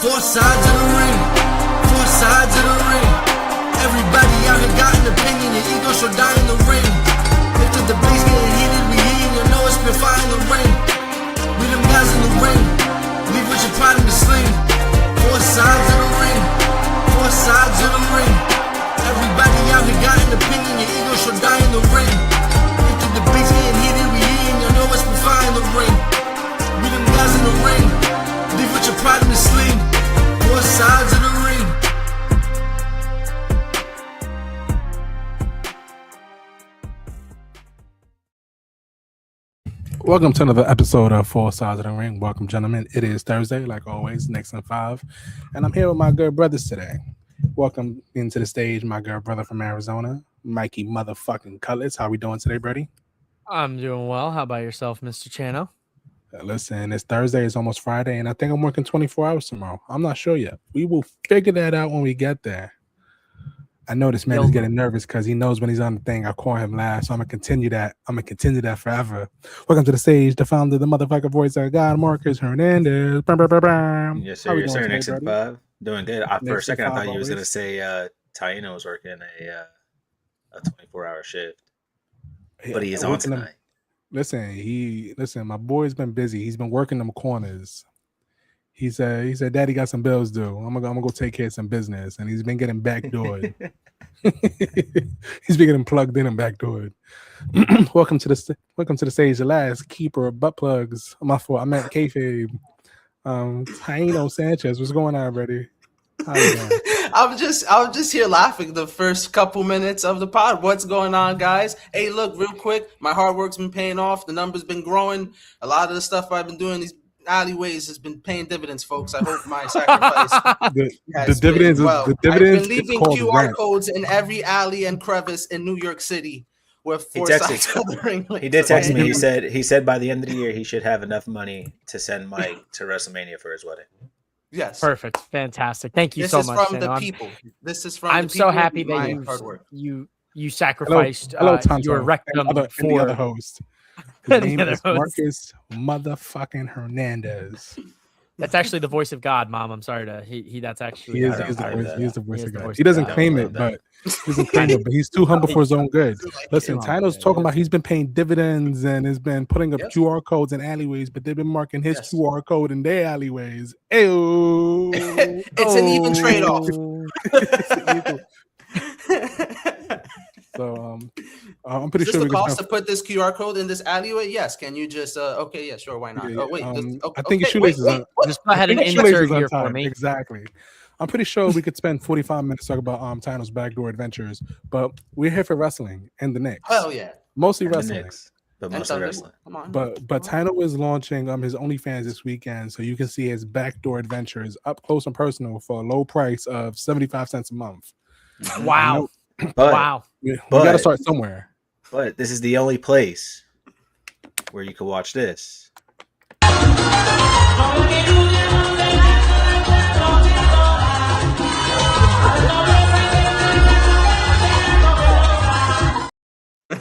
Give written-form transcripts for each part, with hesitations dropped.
Four sides of the ring. Four sides of the ring. Everybody out here got an opinion. Your ego shall die in the ring. If the debate's getting heated, we heating. You know it's been fire in the ring. We them guys in the ring. Leave with your pride in the sling. Four sides of the ring. Four sides of the ring. Everybody out here got an opinion. Your ego shall die in the ring. If the debate's getting heated, we heating. You know it's been fire in the ring. We them guys in the ring. Leave with your pride in the sling. Four sides of the ring. Welcome to another episode of Four Sides of the Ring. Welcome, gentlemen. It is Thursday, like always, next and 5. And I'm here with my good brothers today. Welcome into the stage, my good brother from Arizona, Mikey motherfucking Cutlets. How we doing today, Brady? I'm doing well. How about yourself, Mr. Chano? Listen, it's Thursday, it's almost Friday, and I think I'm working 24 hours tomorrow. I'm not sure yet. We will figure that out when we get there. I know this man is getting nervous because he knows when he's on the thing, I call him last. So I'm gonna continue that. I'm gonna continue that forever. Welcome to the stage, the founder, the motherfucker voice of God, Marcus Hernandez. Yes, sir. Yes, sir. Next at 5. Doing good. For a second, I thought you was gonna say Taino was working a 24-hour shift, but he is on tonight. Listen, my boy's been busy. He's been working them corners. He said, Daddy got some bills due. I'm gonna go take care of some business. And he's been getting backdoored. He's been getting plugged in and backdoored. Welcome to the stage, the last keeper of butt plugs. My fault. I meant kayfabe. Taino Sanchez. What's going on, buddy? How you doing? I'm just here laughing the first couple minutes of the pod. What's going on, guys? Hey, look, real quick. My hard work's been paying off. The numbers been growing. A lot of the stuff I've been doing these alleyways has been paying dividends, folks. I hope my sacrifice the dividends. Well. The dividends. I've been leaving QR codes in every alley and crevice in New York City. With four sides of the ring. He did text me. He said by the end of the year he should have enough money to send Mike to WrestleMania for his wedding. Yes. Perfect. Fantastic. Thank you so much. This is from the people. This is from I'm the people. so happy that you sacrificed your rectum for the other host. His name is Marcus motherfucking Hernandez. That's actually the voice of God, Mom. I'm sorry to that's actually he is the voice of God. He doesn't claim it, but he's too humble for his own good. Listen, Tino's talking about he's been paying dividends and has been putting up QR codes in alleyways, but they've been marking his QR code in their alleyways. Ew. It's an even trade-off. So I'm pretty sure the cost to put this QR code in this alleyway. Yes. Can you just okay? Yeah, sure. Why not? Yeah, oh wait. I think your shoelaces are just go ahead and insert here for me. Exactly. I'm pretty sure we could spend 45 minutes talking about Tino's backdoor adventures, but we're here for wrestling and the Knicks. Hell yeah. Mostly wrestling. But mostly wrestling. Come on. But Tino is launching his OnlyFans this weekend, so you can see his backdoor adventures up close and personal for a low price of 75 cents a month. Wow. Wow. We got to start somewhere. But this is the only place where you can watch this.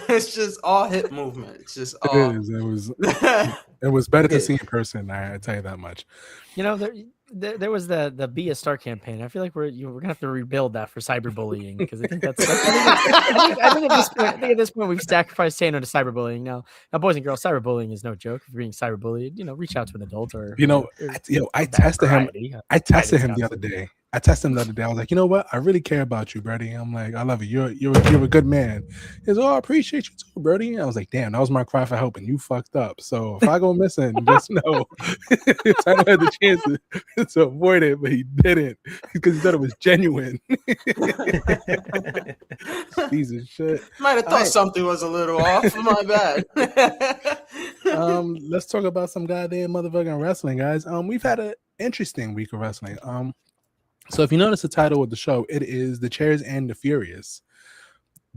It's just all hip movement. It's just all. It was better to see in person. I tell you that much. You know, there was the Be a Star campaign. I feel like we're gonna have to rebuild that for cyberbullying because I think I think at this point we've sacrificed Tano to cyberbullying. Now, boys and girls, cyberbullying is no joke. If you're being cyberbullied, reach out to an adult or I tested him. I tested him the other day. I was like, you know what? I really care about you, Brody. I'm like, I love you. You're a good man. He's I appreciate you too, Brody. I was like, damn, that was my cry for help, and you fucked up. So if I go missing, just know I had the chance to avoid it, but he didn't because he thought it was genuine. Piece of shit. Might have thought something was a little off. My bad. Let's talk about some goddamn motherfucking wrestling, guys. We've had an interesting week of wrestling. So if you notice the title of the show, it is The Chairs and the Furious,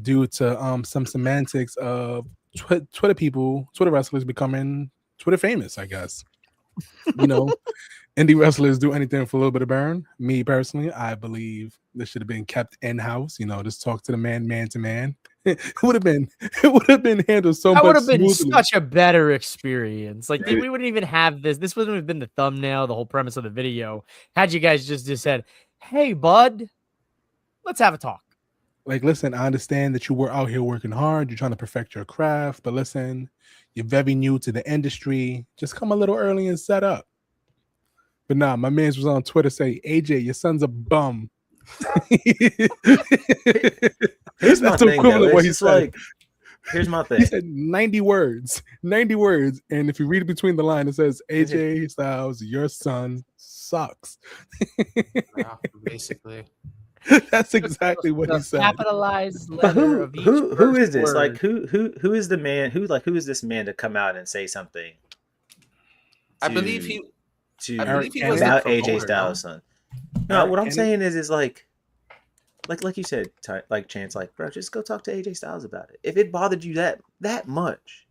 due to some semantics of Twitter wrestlers becoming Twitter famous, I guess. Indie wrestlers do anything for a little bit of burn. Me personally, I believe this should have been kept in-house. Just talk to the man to man. It would have been handled so much. That would have been smoothly. such a better experience. Like we wouldn't even have this. This wouldn't have been the thumbnail, the whole premise of the video. Had you guys just said, "Hey, bud, let's have a talk." Like, listen, I understand that you were out here working hard. You're trying to perfect your craft, but listen, you're very new to the industry. Just come a little early and set up. But nah, my man was on Twitter saying, "AJ, your son's a bum." Here's my thing, though. What he said. Like, here's my thing. He said 90 words, and if you read it between the lines, it says, "AJ Styles, your son sucks." Yeah, basically. That's exactly what he said. Capitalized letter of each who is this? word. Like who is the man? Who is this man to come out and say something? I believe he was about AJ Styles' son. No, what I'm saying is like you said, like Chance, like, bro, just go talk to AJ Styles about it. If it bothered you that much,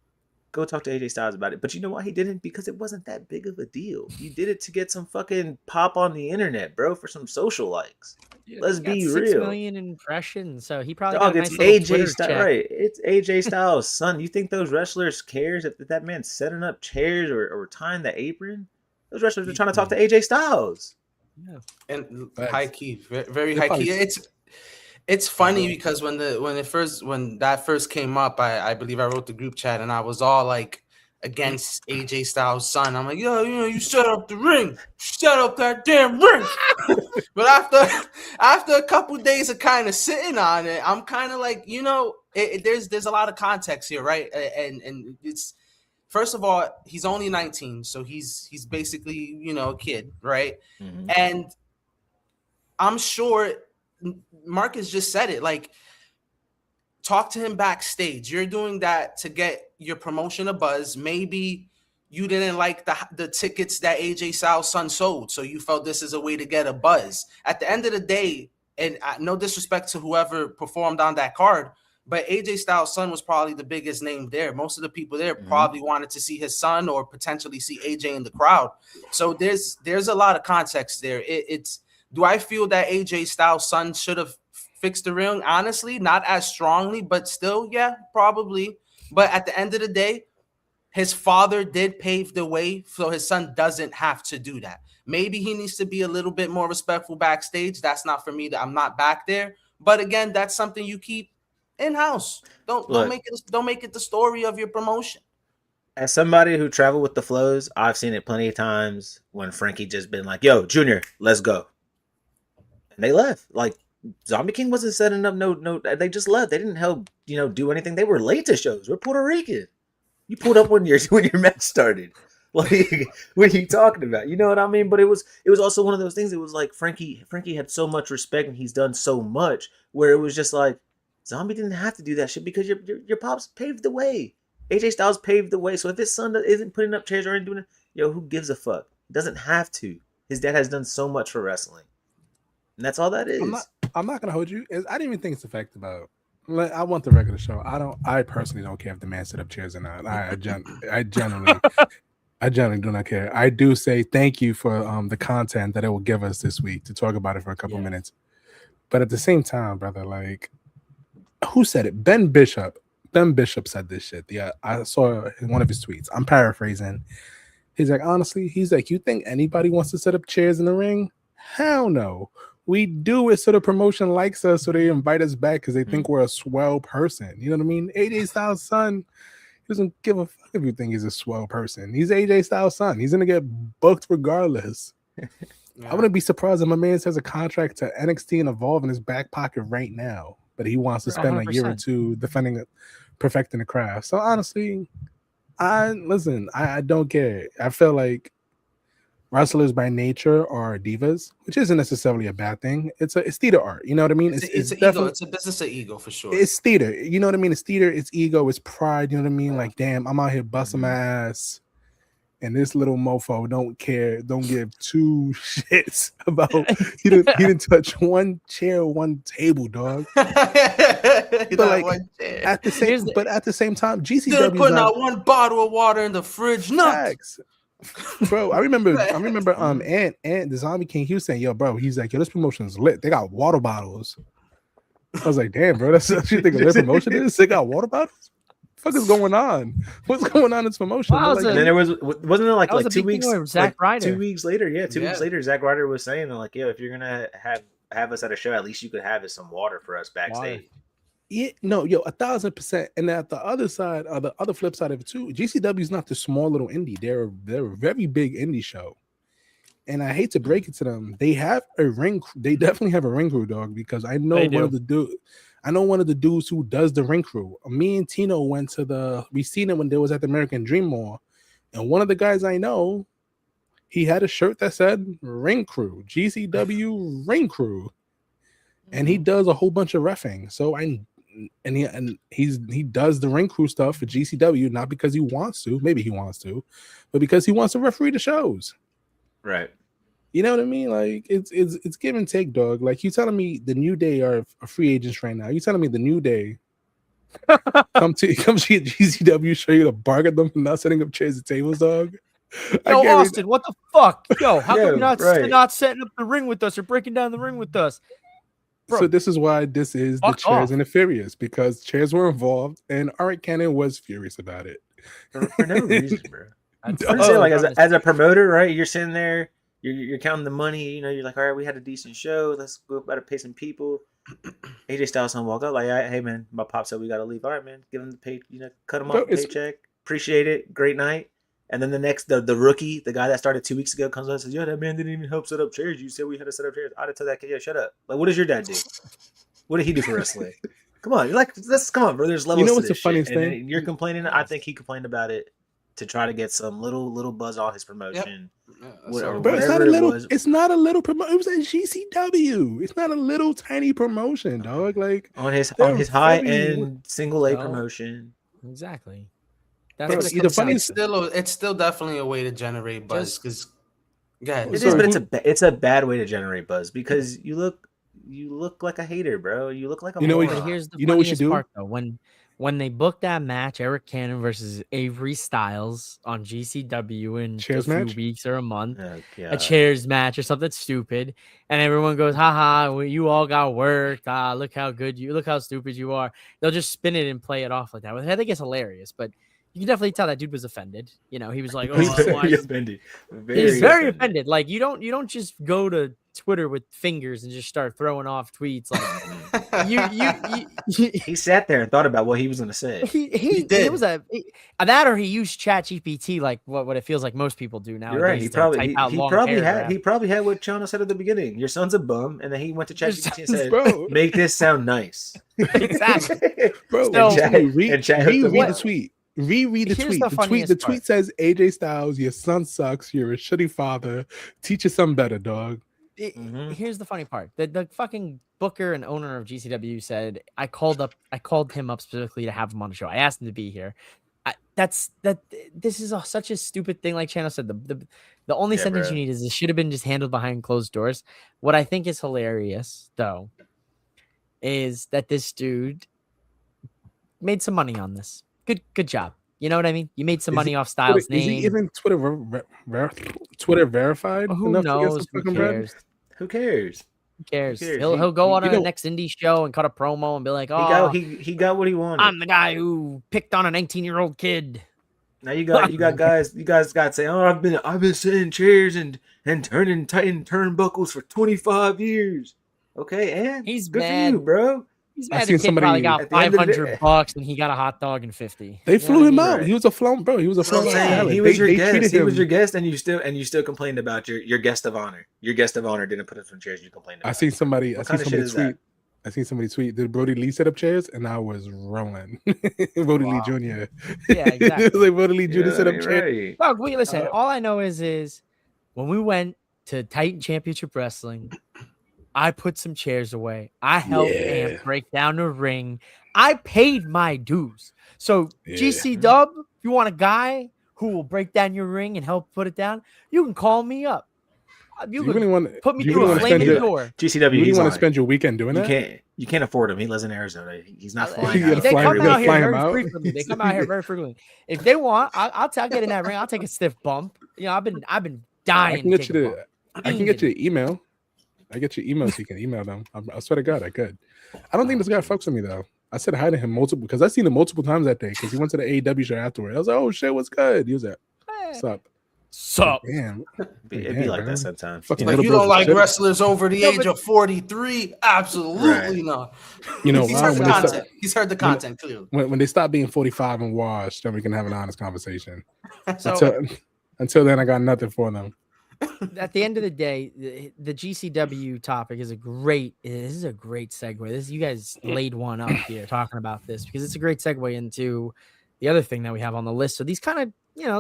go talk to AJ Styles about it. But you know why he didn't? Because it wasn't that big of a deal. He did it to get some fucking pop on the internet, bro, for some social likes. Let's be real. 6 million impressions, so he probably Dog, got a nice it's little AJ Twitter Styles, check. right? It's AJ Styles' son. You think those wrestlers cares if that man's setting up chairs or tying the apron? Those wrestlers are trying to talk to AJ Styles. Yeah. And high key, very high key. It's funny because when that first came up, I believe I wrote the group chat and I was all like against AJ Styles' son. I'm like, yo, you set up the ring, set up that damn ring. But after a couple days of kind of sitting on it, I'm kind of like, there's a lot of context here, right? And it's, first of all, he's only 19, so he's basically a kid, right? Mm-hmm. And I'm sure Marcus just said it, like, talk to him backstage. You're doing that to get your promotion a buzz. Maybe you didn't like the tickets that AJ Styles' son sold, so you felt this is a way to get a buzz. At the end of the day, and no disrespect to whoever performed on that card, but AJ Styles' son was probably the biggest name there. Most of the people there probably wanted to see his son or potentially see AJ in the crowd. So there's a lot of context there. Do I feel that AJ Styles' son should have fixed the ring? Honestly, not as strongly, but still, yeah, probably. But at the end of the day, his father did pave the way, so his son doesn't have to do that. Maybe he needs to be a little bit more respectful backstage. That's not for me. I'm not back there. But again, that's something you keep in-house. Don't make it the story of your promotion. As somebody who traveled with the flows, I've seen it plenty of times when Frankie just been like, "Yo, Junior, let's go," and they left. Like, Zombie King wasn't setting up no. They just left. They didn't help do anything. They were late to shows. We're Puerto Rican. You pulled up when your match started. Like, what are you talking about? You know what I mean? But it was also one of those things. It was like Frankie had so much respect and he's done so much where it was just like, Zombie didn't have to do that shit because your pops paved the way. AJ Styles paved the way. So if his son isn't putting up chairs or ain't doing it, who gives a fuck? He doesn't have to. His dad has done so much for wrestling. And that's all that is. I'm not gonna hold you. I didn't even think it's the fact about. I want the regular show. I personally don't care if the man set up chairs or not. I generally do not care. I do say thank you for the content that it will give us this week to talk about it for a couple minutes. But at the same time, brother, like, who said it? Ben Bishop said this shit. Yeah, I saw in one of his tweets. I'm paraphrasing. He's like, honestly, you think anybody wants to set up chairs in the ring? Hell no. We do it so the promotion likes us, so they invite us back because they think we're a swell person. You know what I mean? AJ Styles' son, he doesn't give a fuck if you think he's a swell person. He's AJ Styles' son. He's gonna get booked regardless. I wouldn't be surprised if my man has a contract to NXT and Evolve in his back pocket right now, but he wants to spend 100%. A year or two perfecting the craft. So honestly, I don't care. I feel like wrestlers by nature are divas, which isn't necessarily a bad thing. It's theater art. You know what I mean? It's ego. It's a business of ego for sure. It's theater. You know what I mean? It's theater. It's ego. It's pride. You know what I mean? Like, damn, I'm out here busting my ass, and this little mofo don't care. Don't give two shits about he didn't touch one chair, one table, dog. But like at the same time, GCW putting out one bottle of water in the fridge. Nuts. Bro, I remember Ant the Zombie King, he was saying, yo, bro, he's like, yo, this promotion's lit. They got water bottles. I was like, damn, bro, that's what you think of their promotion is? They got water bottles? What the fuck is going on? What's going on in this promotion? Wow, Like, And then there wasn't it like was a 2 big weeks? thing with Zack Ryder. 2 weeks later, yeah, 2 Yeah. weeks later, Zack Ryder was saying like, yo, if you're gonna have us at a show, at least you could have us some water for us backstage. yeah, no, yo, 1,000%. And at the other side, or the other flip side of it too, GCW is not the small little indie. They're a very big indie show. And I hate to break it to them, they have a ring. They definitely have a ring crew, dog. Because I know one of the dudes who does the ring crew. Me and Tino went to we seen it when they was at the American Dream Mall, and one of the guys I know, he had a shirt that said Ring Crew, GCW Ring Crew, and he does a whole bunch of reffing. So he does the ring crew stuff for GCW, not because he wants to, maybe he wants to, but because he wants to referee the shows. Right. You know what I mean? Like it's give and take, dog. Like you telling me the New Day are free agents right now. You telling me the New Day come to GCW, show you to bargain them for not setting up chairs and tables, dog. Yo, Austin, what the fuck? Yo, how come you're right. not setting up the ring with us or breaking down the ring with us? Bro. So this is why this is the Fuck Chairs off. and the Furious, because chairs were involved and Art Cannon was furious about it. For no reason, bro. That's I'm saying, like as a promoter, right? You're sitting there, you're counting the money. You know, you're like, all right, we had a decent show. Let's go about to pay some people. AJ Styles walk up like, hey man, my pop said we got to leave. All right, man, give him the pay. You know, cut him off the paycheck. Appreciate it. Great night. And then the rookie, the guy that started 2 weeks ago, comes up and says, yo, that man didn't even help set up chairs. You said we had to set up chairs. I'd have told that kid, yo, shut up. Like, what does your dad do? What did he do for wrestling? Come on, you're like, come on, bro. There's levels. You know to what's this the funniest shit. thing? And you're complaining. I think he complained about it to try to get some little buzz on his promotion. Yep. Bro, it's not a whatever little. it was. It's not a little promotion. It was at GCW. It's not a little tiny promotion, dog. Like on his they're high very- end single A No. promotion. Exactly. That's Bro, what it the comes down funniest- to. It's still definitely a way to generate buzz because, It is, Sorry, but it's a bad way to generate buzz because you look like a hater, bro. You look like a You know what moron. But here's the You know what you funniest do? part, though. When they booked that match, Eric Cannon versus Avery Styles on GCW in Chairs a few match? weeks or a month, Oh, a God. chairs match or something stupid, and everyone goes, haha, well, you all got worked. Look how stupid you are. They'll just spin it and play it off like that. I think it's hilarious, but you can definitely tell that dude was offended. You know, he was like, oh, He's why very is- offended. He's very offended. Like you don't just go to Twitter with fingers and just start throwing off tweets like you He sat there and thought about what he was going to say. he did. It was that or he used ChatGPT like what it feels like most people do now. You're right. He probably had what Chana said at the beginning. Your son's a bum, and then he went to ChatGPT and said, Bro. "Make this sound nice." Exactly. Bro, So- read Chat hooked him the up. tweet. Reread the Here's tweet. the The funniest tweet part. says AJ Styles, your son sucks. You're a shitty father. Teach your son better, dog. Mhm. Here's the funny part. The fucking booker and owner of GCW said I called him up specifically to have him on the show. I asked him to be here. This is such a stupid thing. Like Chano said, the only Yeah, sentence bro. you need is it should have been just handled behind closed doors. What I think is hilarious though is that this dude made some money on this. Good job. You know what I mean? You made some Is money he- off Styles' Is he name. even Twitter Twitter verified? Who enough to get knows? some Who fucking bread? cares? Who cares? Who cares? cares? He'll go on you a know- next indie show and cut a promo and be like, He "Oh, got what he wanted. I'm the guy who picked on a 19-year-old kid." Now you got guys. You guys got to say, "Oh, I've been sitting chairs and turning turnbuckles for 25 years." Okay, and He's good mad. for you, bro. He's I mad. seen The kid probably somebody- got at the end of the day- $500 and he got a hot dog and 50. They You know flew what I him mean? out. Right. He was a flown bro. He was a That's what flown I'm saying. talent. He was your They guest. treated He was him- your guest, and you still complained about your guest of honor. Your guest of honor didn't put up some chairs. You complained about. I seen somebody. What I kind seen of shit somebody is tweet. I seen somebody tweet. Did Brody Lee set up chairs? And I was rolling. Brody Lee Jr. Yeah, exactly. It was like Brody Lee Jr. Yeah, set up you're chairs. right. Dog, wait, listen. All I know is when we went to Titan Championship Wrestling, I put some chairs away. I helped Yeah. Amp break down the ring. I paid my dues. So Yeah. GC Dub, if you want a guy who will break down your ring and help put it down, you can call me up. You You can really want put me you through really a wanna flaming spend your- door. GCW. You really he's want on to it. spend your weekend doing You that? can't afford him. He lives in Arizona. He's not They flying You gotta out. they fly- come you out gotta here fly him very out? frequently. They come out here very frequently. If they want, I'll get in that ring. I'll take a stiff bump. You know, I've been dying. I can get to you take a the. I can get you the email. I get your emails. You can email them. I swear to God, I could. I don't think this guy fucks with me though. I said hi to him multiple because I seen him multiple times that day because he went to the AEW show afterward. I was like, "Oh shit, what's good?" He was like, "Sup." Sup? Damn, It'd be like that sometimes. Fucking Like, you don't like wrestlers over the age of 43? Absolutely not. You know He's why? heard the content. He's heard the content clearly. When they stop being 45 and washed, then we can have an honest conversation. So Until then, I got nothing for them. at the end of the day, the GCW topic is a great segue. You guys laid one up here talking about this because it's a great segue into the other thing that we have on the list. So these kind of,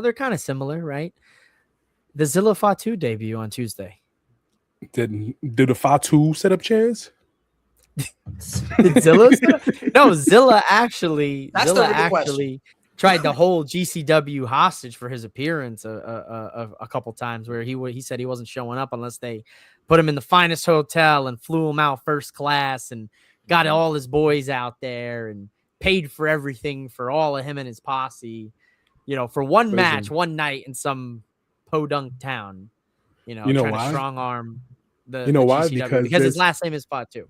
they're kind of similar, right? The Zilla Fatu debut on Tuesday. Do the Fatu set up chairs? Did Zilla? No, Zilla actually tried to hold GCW hostage for his appearance a couple times, where he said he wasn't showing up unless they put him in the finest hotel and flew him out first class and got all his boys out there and paid for everything for all of him and his posse, for one match, one night in some podunk town, trying to strong arm the why? GCW, because his last name is Fatu.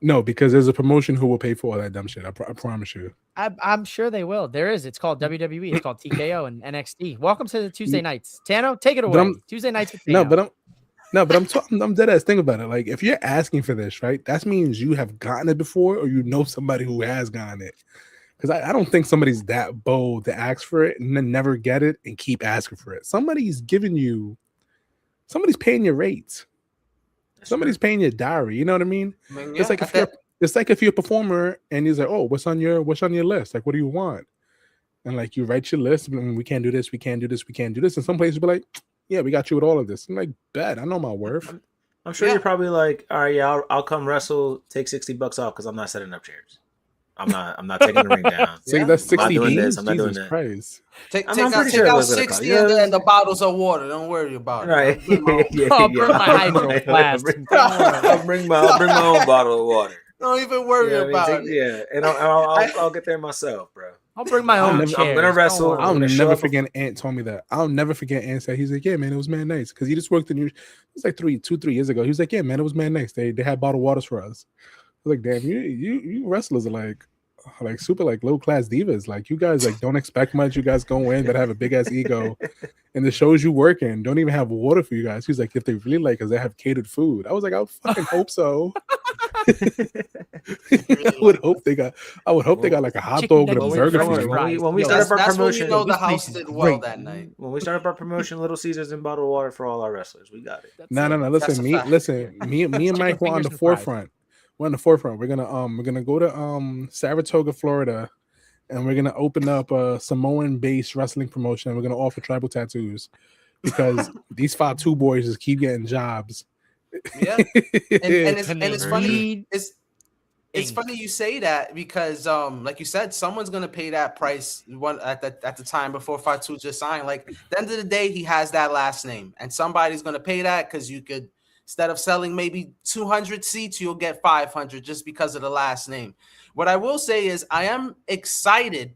No, because there's a promotion who will pay for all that dumb shit. I promise you. I'm sure they will. There is. It's called WWE. It's called TKO and NXT. Welcome to the Tuesday nights. Tano, take it away. Tuesday nights with Tano. I'm dead ass. Think about it. Like, if you're asking for this, right, that means you have gotten it before, or you know somebody who has gotten it. Because I don't think somebody's that bold to ask for it and then never get it and keep asking for it. Somebody's paying your rates. Somebody's paying your diary. You know what I mean? It's like if you're a performer and he's like, "Oh, what's on your list? Like, what do you want?" And like, you write your list. We can't do this. We can't do this. We can't do this. And some places will be like, "Yeah, we got you with all of this." I'm like, "Bet, I know my worth." I'm sure you're probably like, "All right, yeah, I'll come wrestle. Take $60 off because I'm not setting up chairs. I'm not taking the ring down. So that's 60 I'm not doing beans? this. I'm not doing that. Christ. Take out 60 and the bottles of water. Don't worry about it. Right. I'll bring my hydro flask. I'll bring my own bottle of water. Don't even worry about it. Yeah, and I'll get there myself, bro. I'll bring my own chairs. I'm gonna wrestle. I'll never forget. Ant told me that. I'll never forget. Ant said, he's like, "Yeah, man, it was man nice," because he just worked in. It was like 3 years ago. He was like, "Yeah, man, it was man nice. They had bottled waters for us." I was like, "Damn, you wrestlers are like super like low class divas. Like, you guys like don't expect much. You guys go in but have a big ass ego, and the shows you work in don't even have water for you guys." He's like, "If they really like us, they have catered food." I was like, "I would fucking hope so." I would hope they got like a hot dog with a burger for you. When we start up our promotion, the house did well that night. When we start up our promotion, Little Caesars and bottled water for all our wrestlers. We got it. No. Listen, me and Mike were on the forefront. We're on the forefront. We're gonna go to Saratoga, Florida, and we're gonna open up a Samoan-based wrestling promotion. We're gonna offer tribal tattoos because these Fatu boys just keep getting jobs. Yeah, and it's funny. It's funny you say that because, like you said, someone's gonna pay that price at the time before Fatu just signed. Like, at the end of the day, he has that last name, and somebody's gonna pay that because you could. Instead of selling maybe 200 seats, you'll get 500 just because of the last name. What I will say is I am excited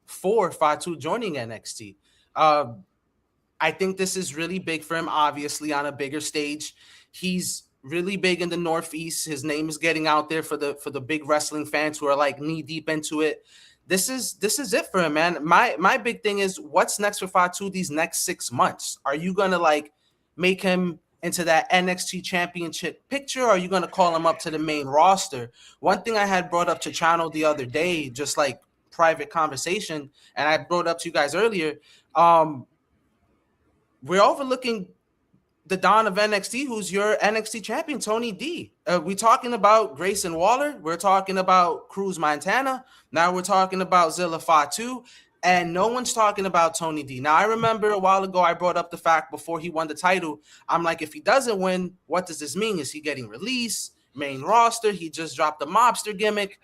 for Fatu joining NXT. I think this is really big for him, obviously, on a bigger stage. He's really big in the Northeast. His name is getting out there for the big wrestling fans who are like knee deep into it. This is it for him, man. My big thing is what's next for Fatu these next 6 months? Are you going to like make him into that NXT championship picture, or are you going to call him up to the main roster? One thing I had brought up to Chano the other day, just like private conversation, and I brought up to you guys earlier, we're overlooking the Don of NXT, who's your NXT champion, Tony D. We're talking about Grayson Waller. We're talking about Cruz Montana. Now we're talking about Zilla Fatu. And no one's talking about Tony D. Now, I remember a while ago I brought up the fact before he won the title. I'm like, if he doesn't win, what does this mean? Is he getting released? Main roster? He just dropped the mobster gimmick.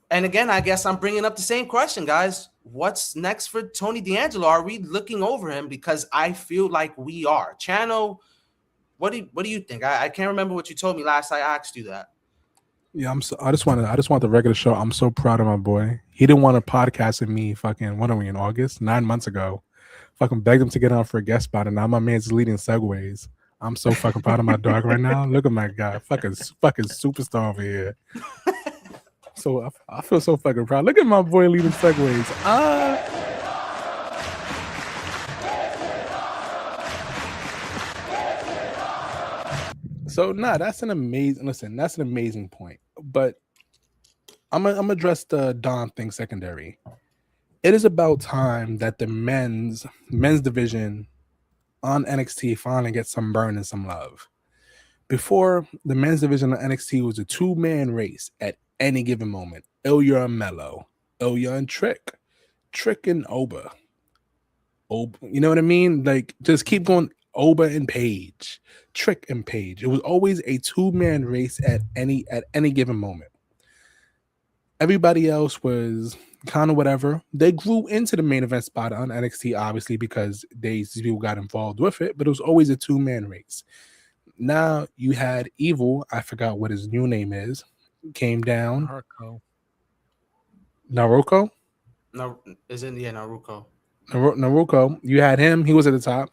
And again, I guess I'm bringing up the same question, guys. What's next for Tony D'Angelo? Are we looking over him? Because I feel like we are. Chano, what do you think? I can't remember what you told me last I asked you that. Yeah, I just want the record to show I'm so proud of my boy. He didn't want to podcast with me fucking, when are we, in August? 9 months ago. Fucking begged him to get on for a guest spot, and now my man's leading segues. I'm so fucking proud of my dog right now. Look at my guy, fucking superstar over here. So I feel so fucking proud. Look at my boy leading segues. So that's an amazing point. But I'm gonna address the Don thing secondary. It is about time that the men's division on NXT finally gets some burn and some love. Before, the men's division on NXT was a 2-man race at any given moment. Ilya and Mello, Ilya and Trick and Oba. You know what I mean? Like, just keep going. Oba and Page, Trick and Page. It was always a 2-man race at any given moment. Everybody else was kind of whatever. They grew into the main event spot on NXT, obviously, because these people got involved with it, but it was always a 2-man race. Now you had Evil, I forgot what his new name is, came down. Naruko? No, isn't Naruko. Naruko. You had him, he was at the top.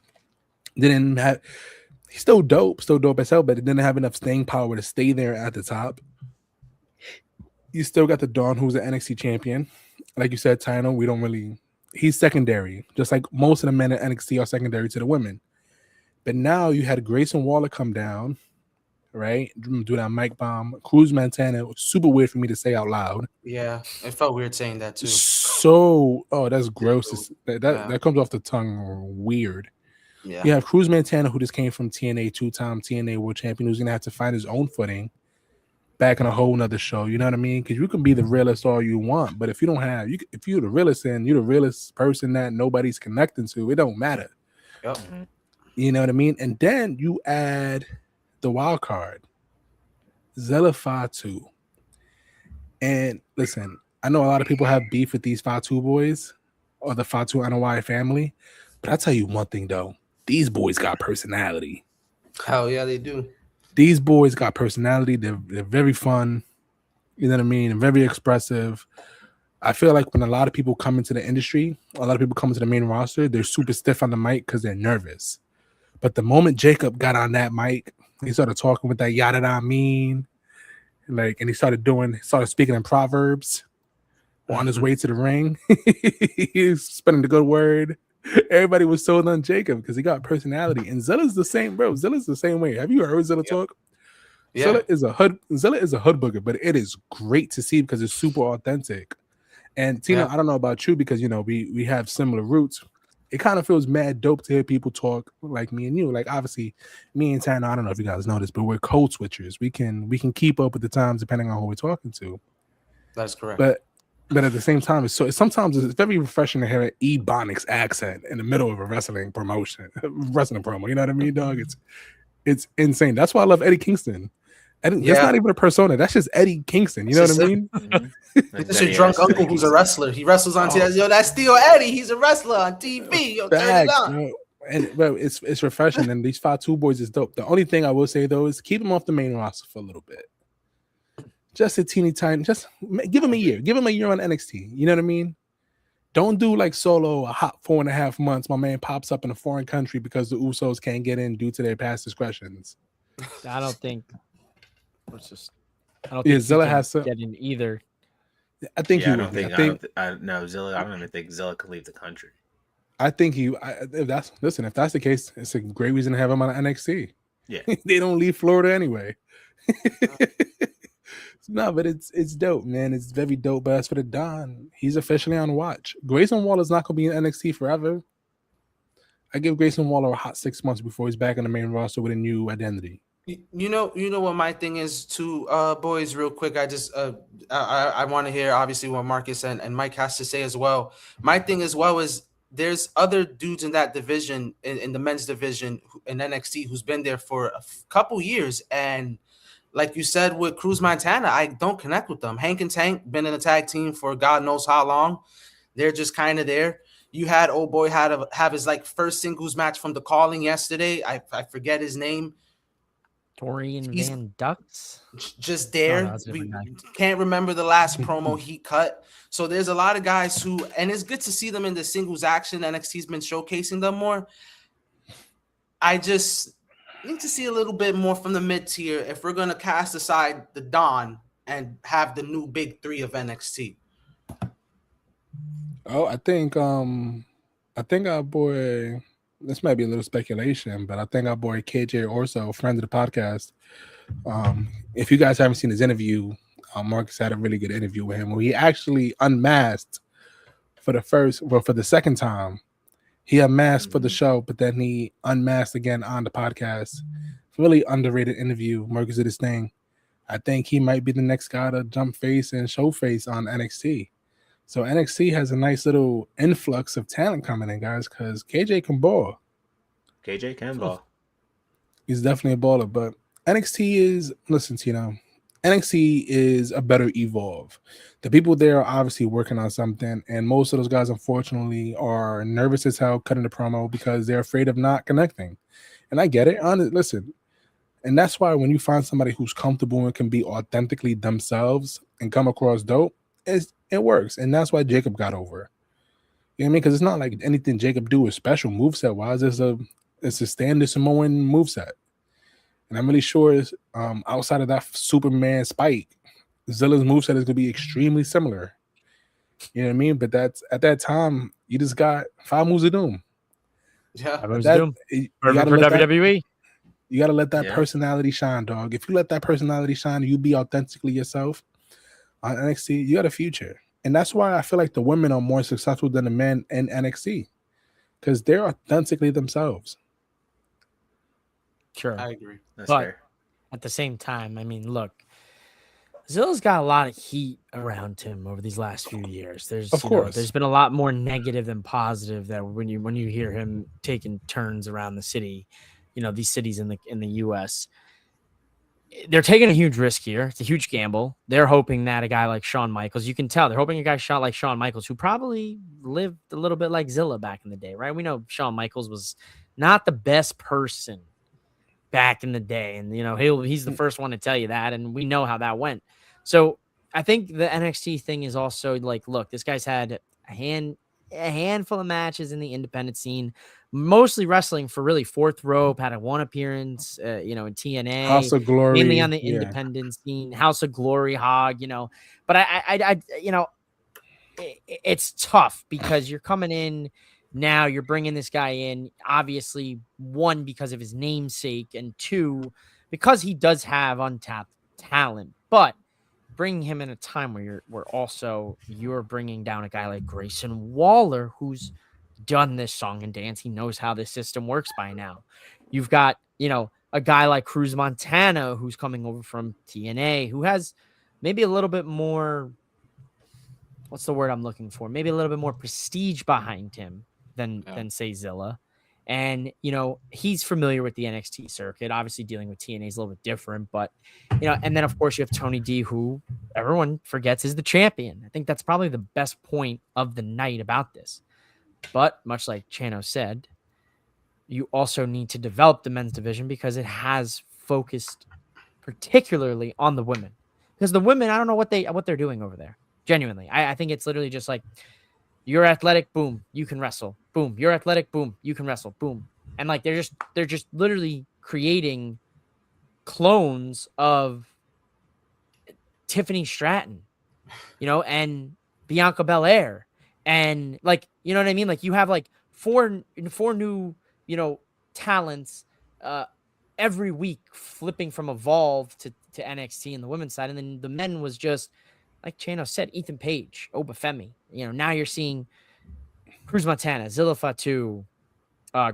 He's still dope as hell, but it didn't have enough staying power to stay there at the top. You still got the Dawn, who's an NXT champion. Like you said, Tino, he's secondary. Just like most of the men at NXT are secondary to the women. But now you had Grayson Waller come down, right? Do that mic bomb. Cruz Montana, was super weird for me to say out loud. Yeah, it felt weird saying that too. So, that's gross. That comes off the tongue weird. Yeah. You have Cruz Montana, who just came from TNA, 2-time TNA world champion, who's going to have to find his own footing back in a whole nother show. You know what I mean? Because you can be the realest all you want, but if you don't have, if you're the realest and you're the realest person that nobody's connecting to, it don't matter. Yep. You know what I mean? And then you add the wild card, Zella Fatu. And listen, I know a lot of people have beef with these Fatu boys or the Fatu Anoa'i family, but I'll tell you one thing, though. These boys got personality. Hell yeah, they do. These boys got personality. They're very fun. You know what I mean? And very expressive. I feel like when a lot of people come into the industry, a lot of people come into the main roster, they're super stiff on the mic because they're nervous. But the moment Jacob got on that mic, he started talking with that yada da mean, and he started speaking in proverbs on his way to the ring. He was spending the good word. Everybody was sold on Jacob because he got personality. And Zella's the same, bro. Zella's the same way. Have you heard Zella talk? Yeah. Zella is a hood booger, but it is great to see because it's super authentic. And Tina, I don't know about you because we have similar roots. It kind of feels mad dope to hear people talk like me and you. Like obviously, me and Tana, I don't know if you guys know this, but we're code switchers. We can keep up with the times depending on who we're talking to. That's correct. But at the same time, sometimes it's very refreshing to hear an Ebonics accent in the middle of a wrestling promo. You know what I mean, dog? It's insane. That's why I love Eddie Kingston. That's not even a persona. That's just Eddie Kingston. You know what I mean? It's your drunk uncle who's a wrestler. He wrestles on TV. Yo, that's still Eddie. He's a wrestler on TV. Yo, turn it on. And it's refreshing. And these Fatu boys is dope. The only thing I will say though is keep them off the main roster for a little bit. Just a teeny tiny. Just give him a year. Give him a year on NXT. You know what I mean? Don't do like Solo a hot 4.5 months. My man pops up in a foreign country because the Usos can't get in due to their past discretions. I don't think. I don't think Zilla has to get in either. I think he I would. No, Zilla. I don't even think Zilla could leave the country. I think if that's the case, it's a great reason to have him on NXT. Yeah, they don't leave Florida anyway. No, but it's dope, man. It's very dope. But as for the Don, he's officially on watch. Grayson Waller's not gonna be in NXT forever. I give Grayson Waller a hot 6 months before he's back on the main roster with a new identity. You know what my thing is too, boys, real quick. I just I want to hear obviously what Marcus and Mike has to say as well. My thing as well is there's other dudes in that division, in the men's division in NXT, who's been there for a couple years, and like you said with Cruz Montana, I don't connect with them. Hank and Tank been in a tag team for God knows how long. They're just kind of there. You had old boy have his like first singles match from The Calling yesterday. I forget his name. Dorian Van Dux. Just there. We can't remember the last promo he cut. So there's a lot of guys who, and it's good to see them in the singles action. NXT's been showcasing them more. need to see a little bit more from the mid-tier if we're going to cast aside the Don and have the new big three of NXT. Oh, I think our boy, this might be a little speculation, but I think our boy KJ Orso, friend of the podcast, if you guys haven't seen his interview, Marcus had a really good interview with him where he actually unmasked for the second time. He unmasked for the show, but then he unmasked again on the podcast. Really underrated interview. Marcus did his thing. I think he might be the next guy to jump face and show face on NXT. So NXT has a nice little influx of talent coming in, guys, because KJ can ball. KJ can ball. He's definitely a baller, but NXT is, listen, Tino, NXT is a better Evolve. The people there are obviously working on something, and most of those guys, unfortunately, are nervous as hell cutting the promo because they're afraid of not connecting. And I get it. Listen, and that's why when you find somebody who's comfortable and can be authentically themselves and come across dope, it works. And that's why Jacob got over. You know what I mean? Because it's not like anything Jacob do is special moveset wise. It's a standard Samoan moveset. And I'm really sure outside of that Superman spike, Zilla's moveset is going to be extremely similar. You know what I mean? But that's at that time, you just got 5 moves of doom. Yeah. You gotta for WWE. You got to let that personality shine, dog. If you let that personality shine, you be authentically yourself on NXT, you got a future. And that's why I feel like the women are more successful than the men in NXT because they're authentically themselves. Sure. I agree. That's but fair. At the same time, I mean, look, Zilla's got a lot of heat around him over these last few years. There's been a lot more negative than positive that when you hear him taking turns around the city, these cities in the US, they're taking a huge risk here. It's a huge gamble. They're hoping that a guy like Shawn Michaels, you can tell, they're hoping a guy shot like Shawn Michaels, who probably lived a little bit like Zilla back in the day, right? We know Shawn Michaels was not the best person back in the day. And, he's the first one to tell you that. And we know how that went. So I think the NXT thing is also like, look, this guy's had a handful of matches in the independent scene, mostly wrestling for really Fourth Rope, had a one appearance, in TNA, House of Glory, mainly on the independent scene, House of Glory, Hog, but it's tough because you're coming in now, you're bringing this guy in, obviously, 1, because of his namesake, and 2, because he does have untapped talent, but bringing him in a time where you're bringing down a guy like Grayson Waller, who's done this song and dance. He knows how this system works by now. You've got, a guy like Cruz Montana, who's coming over from TNA, who has maybe a little bit more, what's the word I'm looking for? Maybe a little bit more prestige behind him than say Zilla. And, he's familiar with the NXT circuit. Obviously, dealing with TNA is a little bit different. But, and then, of course, you have Tony D, who everyone forgets is the champion. I think that's probably the best point of the night about this. But much like Chano said, you also need to develop the men's division because it has focused particularly on the women. Because the women, I don't know what they're doing over there. Genuinely. I think it's literally just like, you're athletic, boom, you can wrestle. Boom, you're athletic, boom, you can wrestle. Boom. And like they're just literally creating clones of Tiffany Stratton, and Bianca Belair. And like, you know what I mean? Like you have like four new, talents every week flipping from Evolve to NXT in the women's side. And then the men was just, like Chano said, Ethan Page, Oba Femi. Now you're seeing Cruz Montana, Zilla Fatu,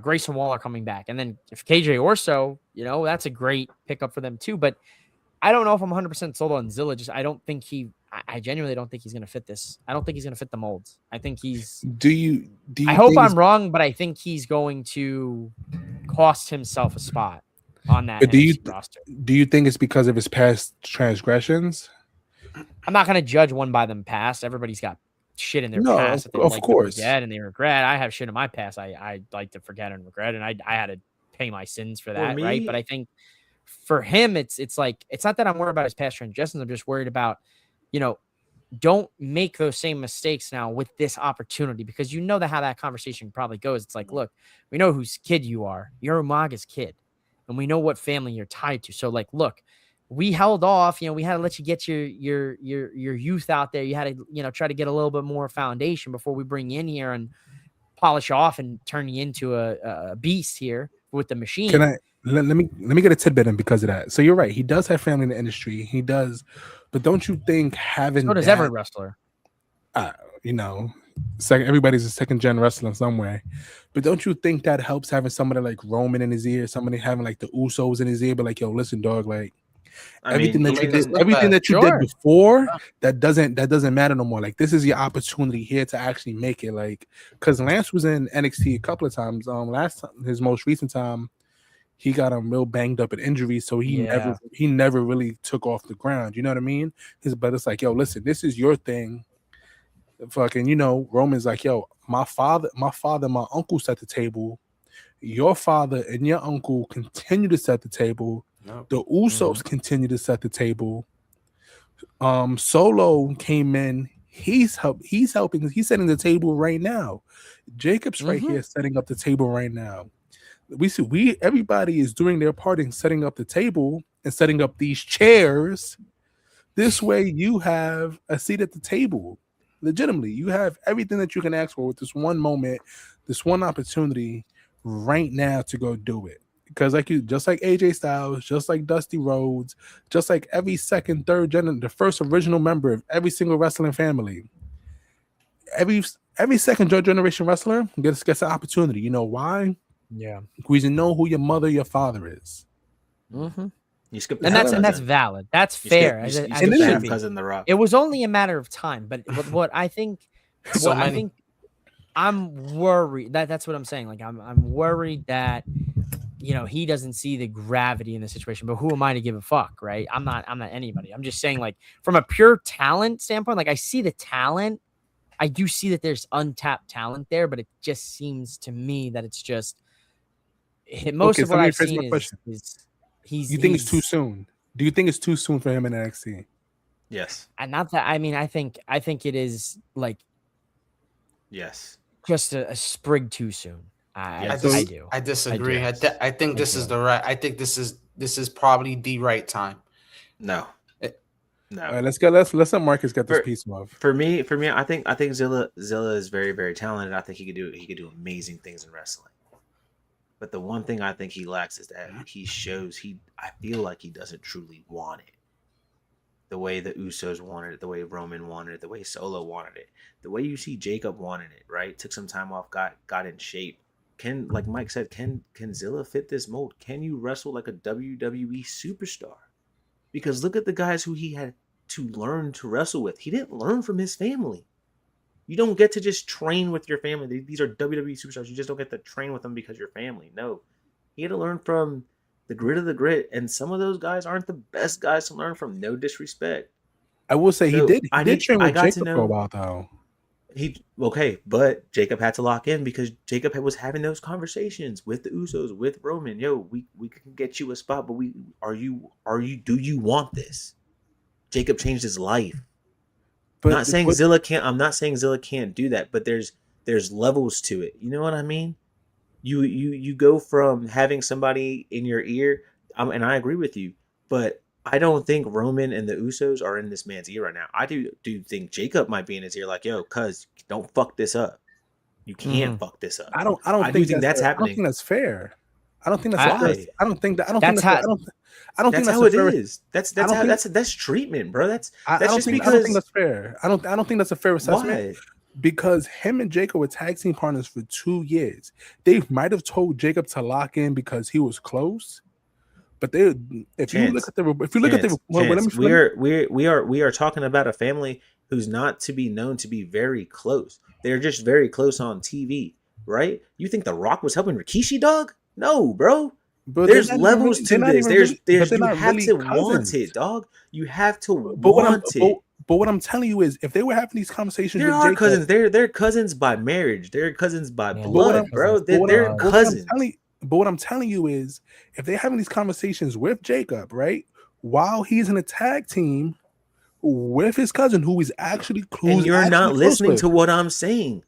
Grayson Waller coming back. And then if KJ Orso, that's a great pickup for them too. But I don't know if I'm 100% sold on Zilla. I genuinely don't think he's going to fit this. I don't think he's going to fit the molds. I think he's. Do you I hope I'm wrong, but I think he's going to cost himself a spot on that roster. Do you think it's because of his past transgressions? I'm not going to judge one by them past. Everybody's got shit in their past that they of like course. to forget and they regret. I have shit in my past I like to forget and regret, and I had to pay my sins for that, right? But I think for him, it's like, it's not that I'm worried about his past transgressions. I'm just worried about, don't make those same mistakes now with this opportunity, because how that conversation probably goes. It's like, look, we know whose kid you are. You're Umaga's kid. and we know what family you're tied to. So like, look, we held off, we had to let you get your youth out there. You had to, try to get a little bit more foundation before we bring you in here and polish you off and turn you into a beast here with the machine. Can I let me get a tidbit in because of that? So you're right. He does have family in the industry. He does, but don't you think having so does every wrestler? Everybody's a second gen wrestler in some way, but don't you think that helps having somebody like Roman in his ear, somebody having like the Usos in his ear, but like, yo, listen, dog, like everything that you did before, that doesn't matter no more. Like, this is your opportunity here to actually make it. Like, because Lance was in NXT a couple of times. Last time, his most recent time, he got him real banged up at injuries, so he never really took off the ground. You know what I mean? But it's like, yo, listen, this is your thing. Fucking, Roman's like, yo, my father, my uncle set the table. Your father and your uncle continue to set the table. No. The Usos continue to set the table. Solo came in. He's helping. He's setting the table right now. Jacob's right here setting up the table right now. Everybody is doing their part in setting up the table and setting up these chairs. This way, you have a seat at the table. Legitimately, you have everything that you can ask for with this one moment, this one opportunity right now to go do it. Because just like AJ Styles, just like Dusty Rhodes, just like every second, third gen, the first original member of every single wrestling family, every second generation wrestler gets an opportunity. You know why? Yeah, because you know who your mother, your father is. Mm-hmm. You skip, and that's valid. That's fair. Cousin The Rock. It was only a matter of time. But what I think, I think, I'm worried. That's what I'm saying. Like, I'm worried that he doesn't see the gravity in the situation. But who am I to give a fuck, right? I'm not anybody. I'm just saying, like, from a pure talent standpoint, like, I see the talent. I do see that there's untapped talent there, but it just seems to me that it's just most of what I've seen is. You think it's too soon? Do you think it's too soon for him in NXT? Yes. And not that. I mean, I think it is like. Yes. Just a sprig too soon. I do. I disagree. I think this is the right. I think this is probably the right time. No. No. All right, let's let Marcus get this piece off. For me, I think Zilla is very, very talented. I think he could do amazing things in wrestling. But the one thing I think he lacks is that he shows I feel like he doesn't truly want it. The way the Usos wanted it, the way Roman wanted it, the way Solo wanted it, the way you see Jacob wanted it, right? Took some time off, got in shape. Like Mike said, can Zilla fit this mold? Can you wrestle like a WWE superstar? Because look at the guys who he had to learn to wrestle with. He didn't learn from his family. You don't get to just train with your family. These are WWE superstars. You just don't get to train with them because you're family. No. He had to learn from the grit of the grit, and some of those guys aren't the best guys to learn from. No disrespect. I will say he did train with Jacob for a while, though. But Jacob had to lock in because Jacob was having those conversations with the Usos, with Roman. Yo, we can get you a spot, but do you want this? Jacob changed his life. I'm not saying Zilla can't do that, but there's levels to it. You know what I mean? You go from having somebody in your ear, and I agree with you, but I don't think Roman and the Usos are in this man's ear right now. I do think Jacob might be in his ear, like, yo, cuz don't fuck this up. You can't fuck this up. I don't think that's happening. I don't think that's fair. I don't think that's fair. I don't think that's how it is. That's treatment, bro. I don't think that's fair. I don't think that's a fair assessment. Why? Because him and Jacob were tag team partners for 2 years. They might have told Jacob to lock in because he was close. But we are talking about a family who's not to be known to be very close. They're just very close on TV, right? You think The Rock was helping Rikishi, dog? No, bro. But there's levels to this. You have to want it, dog. You have to want it. But what I'm telling you is, if they were having these conversations, there are cousins. They're cousins by marriage. They're cousins by blood, bro. They're cousins. But what I'm telling you is, if they're having these conversations with Jacob, right, while he's in a tag team with his cousin, who is actually close, and you're not listening to what I'm saying.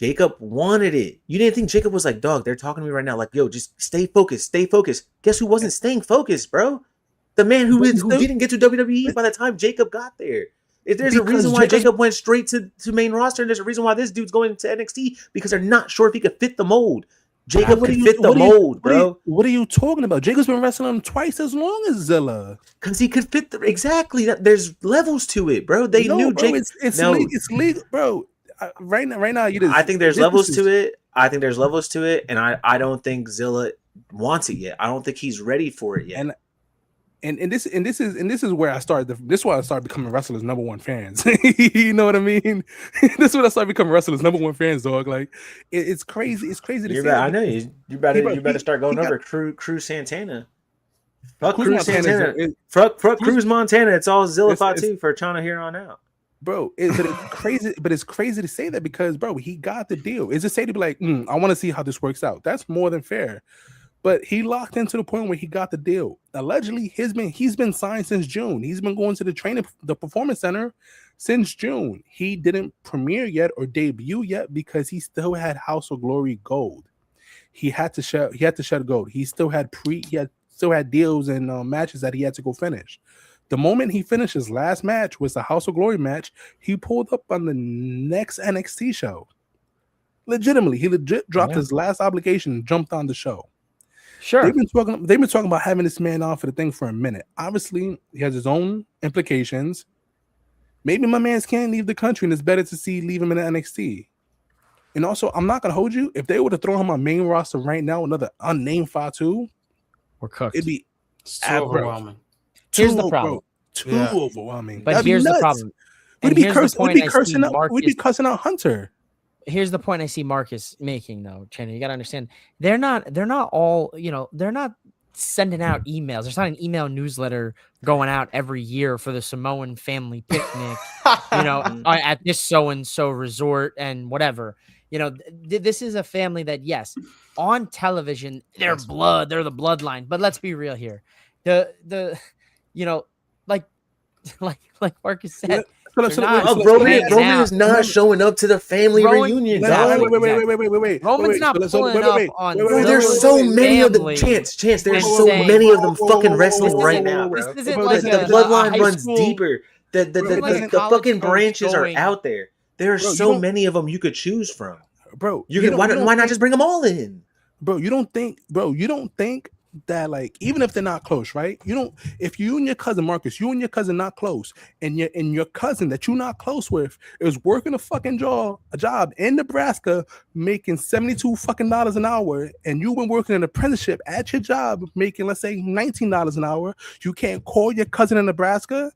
Jacob wanted it. You didn't think Jacob was like, dog, they're talking to me right now. Like, yo, just stay focused, stay focused. Guess who wasn't staying focused, bro? The man who didn't get to WWE by the time Jacob got there. If there's a reason why Jacob went straight to main roster, and there's a reason why this dude's going to NXT, because they're not sure if he could fit the mold. Jacob could fit the mold, bro. What are you talking about? Jacob's been wrestling him twice as long as Zilla. Because he could fit exactly. There's levels to it, bro. They knew Jacob. It's legal, bro. Right now, you just. I think there's levels to it. And I don't think Zilla wants it yet. I don't think he's ready for it yet. And this is where I started. This is why I started becoming wrestlers' number one fans. You know what I mean? This is when I started becoming wrestlers' number one fans, dog. Like it's crazy. It's crazy to see. I know you better start going over Cruz Santana. Fuck Cruz Santana. Fuck Cruz Montana. It's all Zilla Fatu for China here on out. Bro, but it's crazy. But it's crazy to say that because, bro, he got the deal. Is it say to be like, I want to see how this works out? That's more than fair. But he locked into the point where he got the deal. Allegedly, he's been signed since June. He's been going to the performance center since June. He didn't premiere yet or debut yet because he still had House of Glory gold. He had to shed gold. He still had deals and matches that he had to go finish. The moment he finished his last match was the House of Glory match. He pulled up on the next NXT show. Legitimately, he dropped his last obligation and jumped on the show. Sure. They've been talking about having this man on for the thing for a minute. Obviously, he has his own implications. Maybe my man's can't leave the country, and it's better to leave him in the NXT. And also, I'm not gonna hold you. If they were to throw him on main roster right now, another unnamed Fatu, we're cooked. It'd be too overwhelming. Here's the problem. Too overwhelming. But here's the problem. We'd be cursing out Hunter. Here's the point I see Marcus making, though, Cheney. You got to understand, they're not all, they're not sending out emails. There's not an email newsletter going out every year for the Samoan family picnic, at this so-and-so resort and whatever. This is a family that, yes, on television, they're the bloodline. But let's be real here. Like Marcus said, Roman is not showing up to the family reunion. Wait. Roman's not pulling up on. There's so many of them. Chance. There's so many of them fucking wrestling right now. The bloodline runs deeper. The fucking branches are out there. There are so many of them you could choose from. Bro, why not just bring them all in? Bro, you don't think that, like, even if they're not close, right? If you and your cousin Marcus, not close, and your cousin that you're not close with is working a job in Nebraska making $72 fucking an hour, and you've been working an apprenticeship at your job making, let's say, $19 an hour, you can't call your cousin in Nebraska?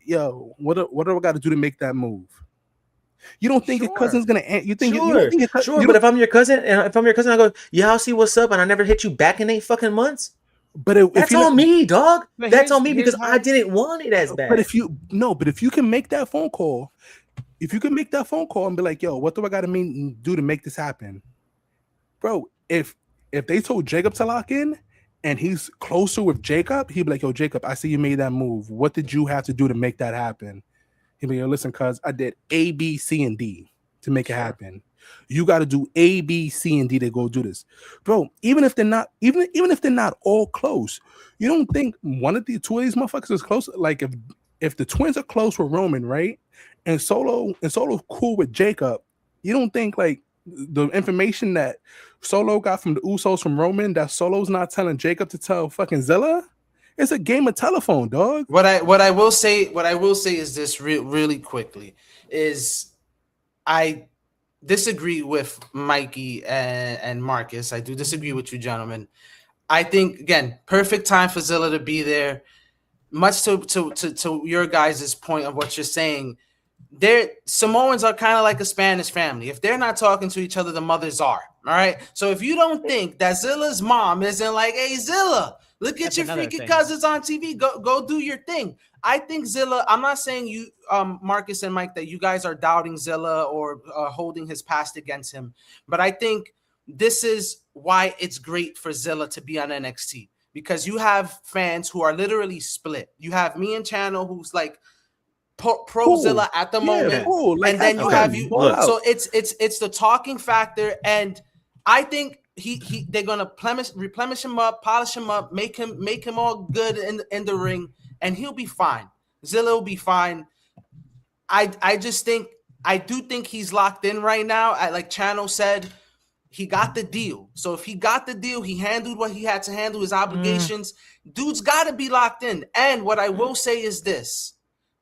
Yo, what do I got to do to make that move? You don't think your cousin's gonna? You think? Sure. But if I'm your cousin, I go, yeah, I'll see what's up, and I never hit you back in 8 fucking months. But that's on me, dog. That's on me because I didn't want it as bad. But if you can make that phone call, and be like, yo, what do I got to do to make this happen, bro? If they told Jacob to lock in, and he's closer with Jacob, he'd be like, yo, Jacob, I see you made that move. What did you have to do to make that happen? He'd be like, listen, cuz I did A, B, C, and D to make it happen. You got to do A, B, C, and D to go do this, bro. Even if they're not all close, you don't think two of these motherfuckers is close? Like if the twins are close with Roman, right, and Solo cool with Jacob, you don't think like the information that Solo got from the Usos from Roman that Solo's not telling Jacob to tell fucking Zilla? It's a game of telephone, dog. What I will say is this really quickly is I disagree with Mikey and Marcus. I do disagree with you, gentlemen. I think, again, perfect time for Zilla to be there. Much to your guys' point of what you're saying, Samoans are kind of like a Spanish family. If they're not talking to each other, the mothers are. All right. So if you don't think that Zilla's mom isn't like, hey, Zilla, look at your freaking cousins on TV. Go do your thing. I think Zilla, I'm not saying you, Marcus and Mike, that you guys are doubting Zilla or holding his past against him. But I think this is why it's great for Zilla to be on NXT, because you have fans who are literally split. You have me and Channel, who's like pro-Zilla at the moment, Like, and then you okay. have you. Look. So it's the talking factor, and I think they're gonna replenish him up, polish him up, make him all good in the ring, and he'll be fine. Zilla will be fine. I just think I do think he's locked in right now. Like Chano said, he got the deal. So if he got the deal, he handled what he had to handle, his obligations. Dude's got to be locked in. And what I will say is this.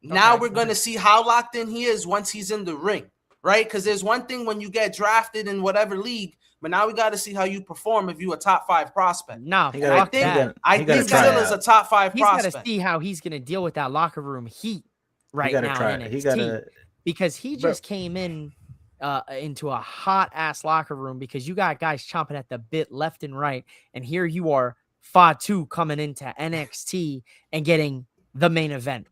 Now we're going to see how locked in he is once he's in the ring, right? Because there's one thing when you get drafted in whatever league, but now we got to see how you perform if you're a top 5 prospect. No, I think Zilla's a top 5 prospect. He's got to see how he's going to deal with that locker room heat right now in NXT. Because he just came in into a hot ass locker room because you got guys chomping at the bit left and right, and here you are, Fatu coming into NXT and getting the main event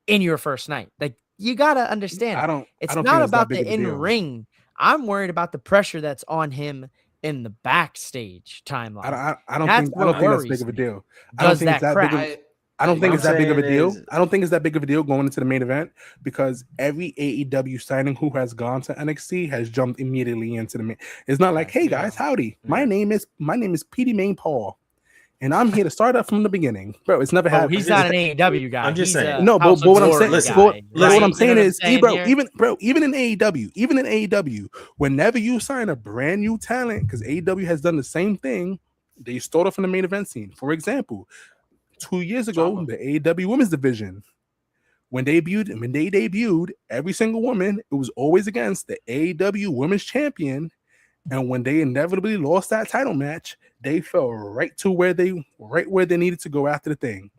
in your first night. Like, you gotta understand, it's not about the in ring. I'm worried about the pressure that's on him in the backstage timeline. I don't think that's big of a deal. I don't think it's that big of a deal. I don't think it's that big of a deal going into the main event because every AEW signing who has gone to NXT has jumped immediately into the main. It's not like, hey guys, howdy. My name is Petey Main Paul, and I'm here to start up from the beginning, bro. It's never happened. He's not an AEW guy. I'm just saying. No, but what I'm saying, what I'm saying is, even in AEW, whenever you sign a brand new talent, because AEW has done the same thing, they start off in the main event scene. For example, 2 years ago, the AEW women's division, when they debuted, every single woman, it was always against the AEW women's champion. And when they inevitably lost that title match, they fell right where they needed to go after the thing.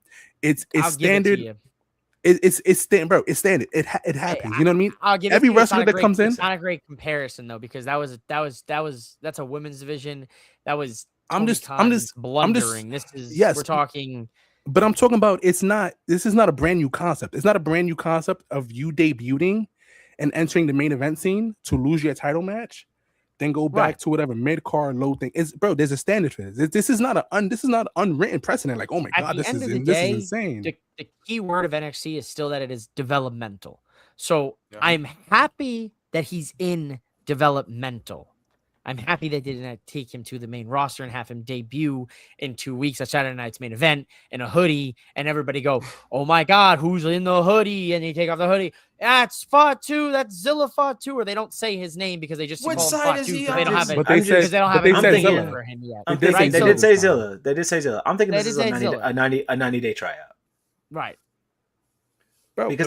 It's standard. It's standard, bro. It's standard. It happens. You know what I mean? I'll give every wrestler that comes in. It's not a great comparison though, because that's a women's division. That was I'm just blundering. We're talking. But I'm talking about this is not a brand new concept. It's not a brand new concept of you debuting and entering the main event scene to lose your title match, then go back to whatever mid-card low thing is. Bro, there's a standard for this. This is not an unwritten precedent. Like, oh my god, this is insane. The key word of NXT is still that it is developmental. So I'm happy that he's in developmental. I'm happy they didn't take him to the main roster and have him debut in 2 weeks at Saturday Night's Main Event in a hoodie, and everybody go, "Oh my God, who's in the hoodie?" And they take off the hoodie. That's Fatu. That's Zilla Fatu. Or they don't say his name because they just call him Fatu because they don't have it. But they said Zilla for him yet. They did say Zilla. They did say Zilla. I'm thinking this is a 90-day tryout. Right. Bro, because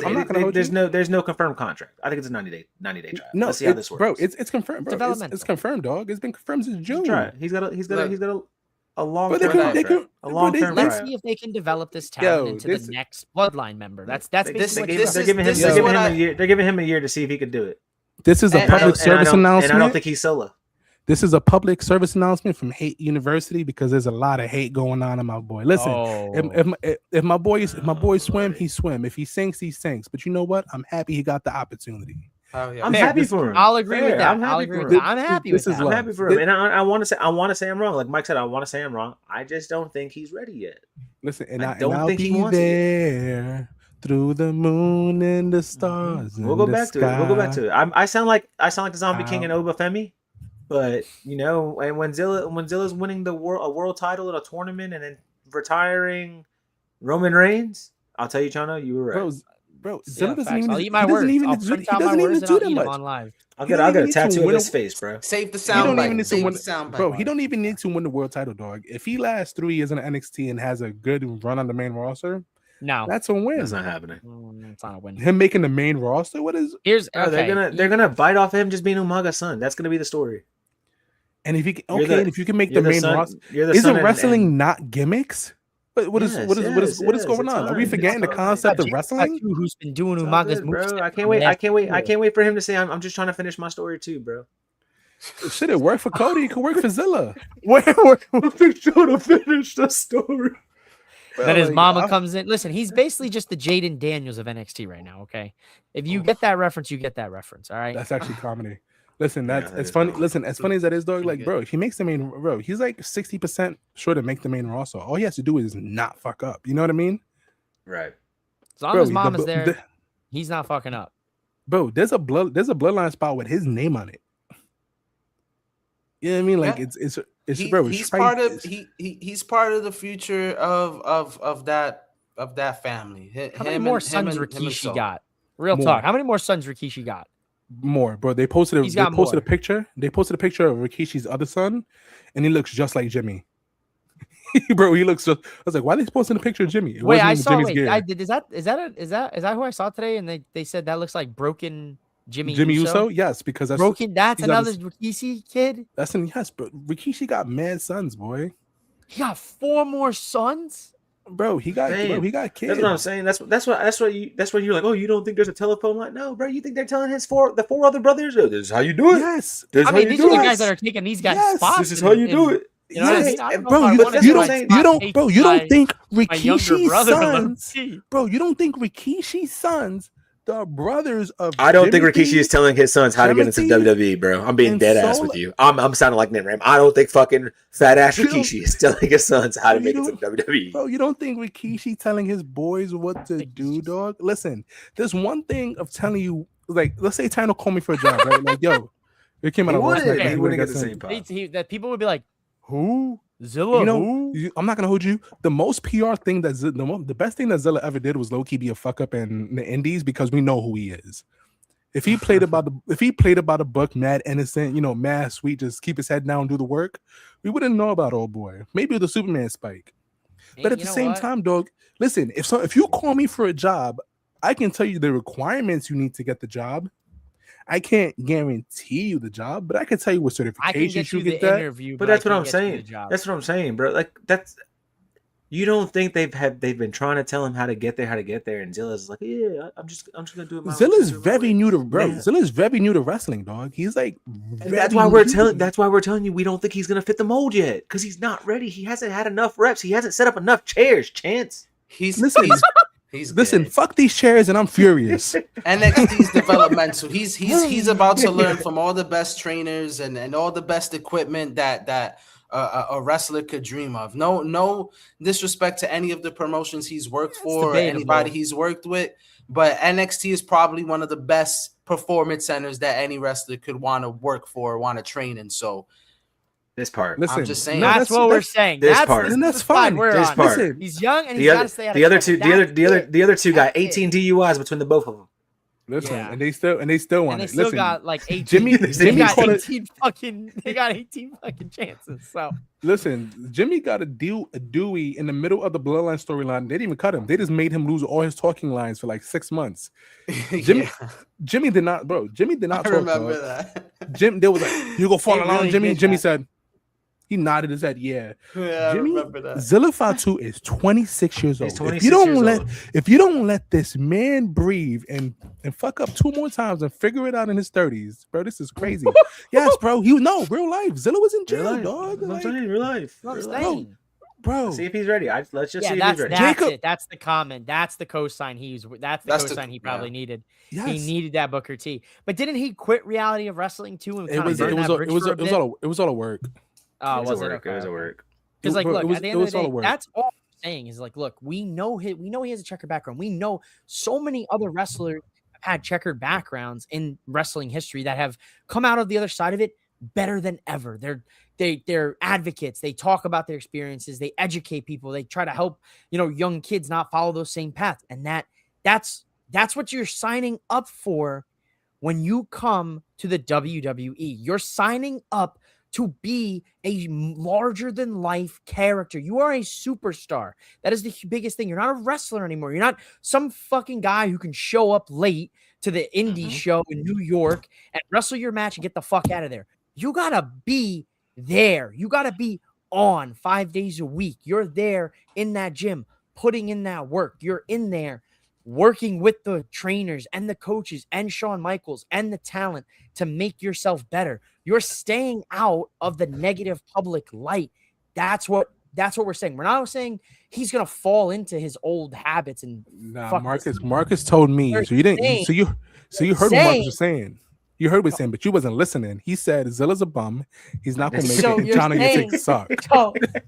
there's no confirmed contract. I think it's a 90-day tryout. No, let's see how this works. Bro, it's confirmed. Bro, it's confirmed, dog. It's been confirmed since June. He's got a long term contract. Let's see if they can develop this talent into the next bloodline member. That's basically they're giving him a year to see if he can do it. This is a public service announcement. And I don't think he's solo. This is a public service announcement from Hate University because there's a lot of hate going on in my boy. Listen, if my boy swim, he swim. If he sinks, he sinks. But you know what? I'm happy he got the opportunity. I'm happy for him. I'll agree with that. I'm happy with that. I'm happy with that. I'm happy for him. And I want to say I'm wrong. Like Mike said, I want to say I'm wrong. I just don't think he's ready yet. Listen, and I'll think be there through the moon and the stars. We'll go back to it. I sound like the Zombie King and Oba Femi. But you know, and when Zilla's winning a world title at a tournament and then retiring Roman Reigns, I'll tell you, Chano, you were right. Bro, Zilla doesn't even. I'll eat my words. I'll print out my words and I'll eat them on live. I'll get a tattoo of his face, bro. Save the soundbite. Bro, he don't even need to win the world title, dog. If he lasts 3 years in NXT and has a good run on the main roster, no, that's a win. That's not happening. It's not a win. Him making the main roster. What is? They're gonna bite off him just being Umaga's son. That's gonna be the story. And if you can make the main roster, isn't wrestling not gimmicks? What is going on? Are we forgetting the concept of wrestling? Who's been doing Umaga's moves? I can't wait for him to say, "I'm just trying to finish my story too, bro." Shit, it worked for Cody. It could work for Zilla. We're trying to finish the story. Then his mama comes in. Listen, he's basically just the Jaden Daniels of NXT right now. Okay, if you get that reference, you get that reference. All right, that's actually comedy. Listen, it's funny. Listen, as funny as that is, dog. Like, bro, if he makes the main, bro, he's like 60% sure to make the main roster. All he has to do is not fuck up. You know what I mean? Right. As long as mom is there. He's not fucking up. Bro, there's a bloodline spot with his name on it. You know what I mean? Like he's part of he's part of the future of that family. How many more sons Rikishi got? Real talk. How many more sons Rikishi got? More, bro. They posted a picture. They posted a picture of Rikishi's other son, and he looks just like Jimmy. Bro, he looks just. I was like, why are they posting a picture of Jimmy? Wait, I saw. Wait, I did. Is that who I saw today? And they said that looks like broken Jimmy Uso? Yes, because that's broken. That's another Rikishi kid. But Rikishi got mad sons, boy. He got 4 more sons. Bro, he got kids. That's what I'm saying. That's why you're like, oh, you don't think there's a telephone line? No, bro, you think they're telling the 4 other brothers? Oh, this is how you do it. Yes, these are the guys that are taking these guys' spots. This is how you do it. You know what I mean? Bro, you don't think Rikishi's sons, bro, you don't think Rikishi's sons, the brothers of I don't think Rikishi is telling his sons how to get into WWE, bro. I'm being dead ass with you. I'm sounding like Nitram. I don't think fucking fat ass Rikishi is telling his sons how to make it to WWE. Bro, you don't think Rikishi telling his boys what to do, dog? Listen, there's one thing of telling you, like, let's say Tano called me for a job, right? Like, yo, it came out of last night. He wouldn't get the same pop. That people would be like, who? Zilla, I'm not gonna hold you. The most PR thing the best thing that Zilla ever did was low key be a fuck up in the indies because we know who he is. If he played about a book, mad innocent, mad sweet, just keep his head down, do the work, we wouldn't know about old boy. Maybe the Superman spike. But at the same time, dog, listen, if you call me for a job, I can tell you the requirements you need to get the job. I can't guarantee you the job, but I can tell you what certifications you get that. But that's what I'm saying. That's what I'm saying, bro. Like you don't think they've been trying to tell him how to get there, and Zilla's like, yeah, I'm just gonna do it. Zilla's very new to Zilla's very new to wrestling, dog. He's like, that's why we're telling you we don't think he's gonna fit the mold yet because he's not ready. He hasn't had enough reps. He hasn't set up enough chairs. Chance. Listen, fuck these chairs, and I'm furious. NXT's developmental. He's about to learn from all the best trainers and all the best equipment that a wrestler could dream of. No disrespect to any of the promotions he's worked for or anybody he's worked with, but NXT is probably one of the best performance centers that any wrestler could want to work for or want to train in. So. This part. Listen, I'm just saying. That's what we're saying. This part. And that's fine. This part. Listen, he's young and he's got to stay out of the other two got 18 DUIs between the both of them. Listen, and they still want it. Listen, got like 18. Jimmy got 18 fucking chances. So listen, Jimmy got a Dewey in the middle of the bloodline storyline. They didn't even cut him. They just made him lose all his talking lines for like 6 months. Jimmy did not talk. I remember that. They was like, "You go fall along, Jimmy." Jimmy said. He nodded his head. Yeah, Jimmy, I remember that. Zilla Fatu is 26 years old. If you don't let this man breathe and fuck up 2 more times and figure it out in his 30s, bro, this is crazy. Yes, bro. Real life. Zilla was in jail, dog. I'm saying real life. Bro. See if he's ready. Let's just see if he's ready. That's it. That's the comment. That's the cosign he probably needed. Yes. He needed that Booker T. But didn't he quit reality of wrestling too? And it was all a work. Oh, it was a work. Because look, at the end of the day, that's all I'm saying is like, look, we know he has a checkered background. We know so many other wrestlers have had checkered backgrounds in wrestling history that have come out of the other side of it better than ever. They're advocates. They talk about their experiences. They educate people. They try to help, young kids not follow those same paths. And that's what you're signing up for when you come to the WWE. You're signing up to be a larger than life character. You are a superstar. That is the biggest thing. You're not a wrestler anymore. You're not some fucking guy who can show up late to the indie show in New York and wrestle your match and get the fuck out of there. You gotta be there. You gotta be on 5 days a week. You're there in that gym, putting in that work. You're in there working with the trainers and the coaches and Shawn Michaels and the talent to make yourself better. You're staying out of the negative public light. That's what we're saying. We're not saying he's gonna fall into his old habits and Marcus told me. So you didn't. So you heard what Marcus was saying. You heard what he was saying, but you wasn't listening. He said Zilla's a bum. He's not gonna make it. And Johnny gets to suck.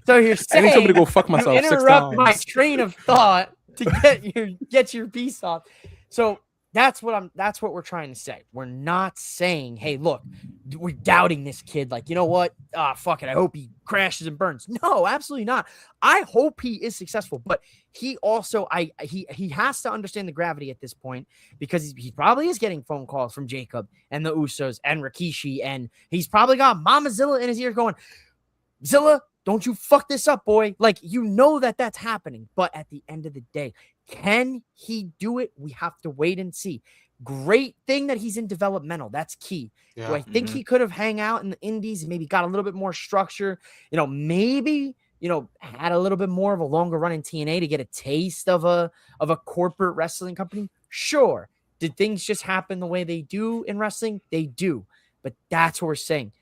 So you're saying I need somebody to go fuck myself. You interrupt my train of thought to get your piece off. So That's what we're trying to say. We're not saying, hey, look, we're doubting this kid. Like, you know what? Fuck it. I hope he crashes and burns. No, absolutely not. I hope he is successful, but he also, he has to understand the gravity at this point, because he probably is getting phone calls from Jacob and the Usos and Rikishi, and he's probably got Mama Zilla in his ear going, Zilla, don't you fuck this up, boy. Like, you know that's happening. But at the end of the day, can he do it? We have to wait and see. Great thing that he's in developmental. That's key. Yeah. Do I think he could have hang out in the indies and maybe got a little bit more structure? Maybe, had a little bit more of a longer run in TNA to get a taste of a corporate wrestling company? Sure. Did things just happen the way they do in wrestling? They do. But that's what we're saying.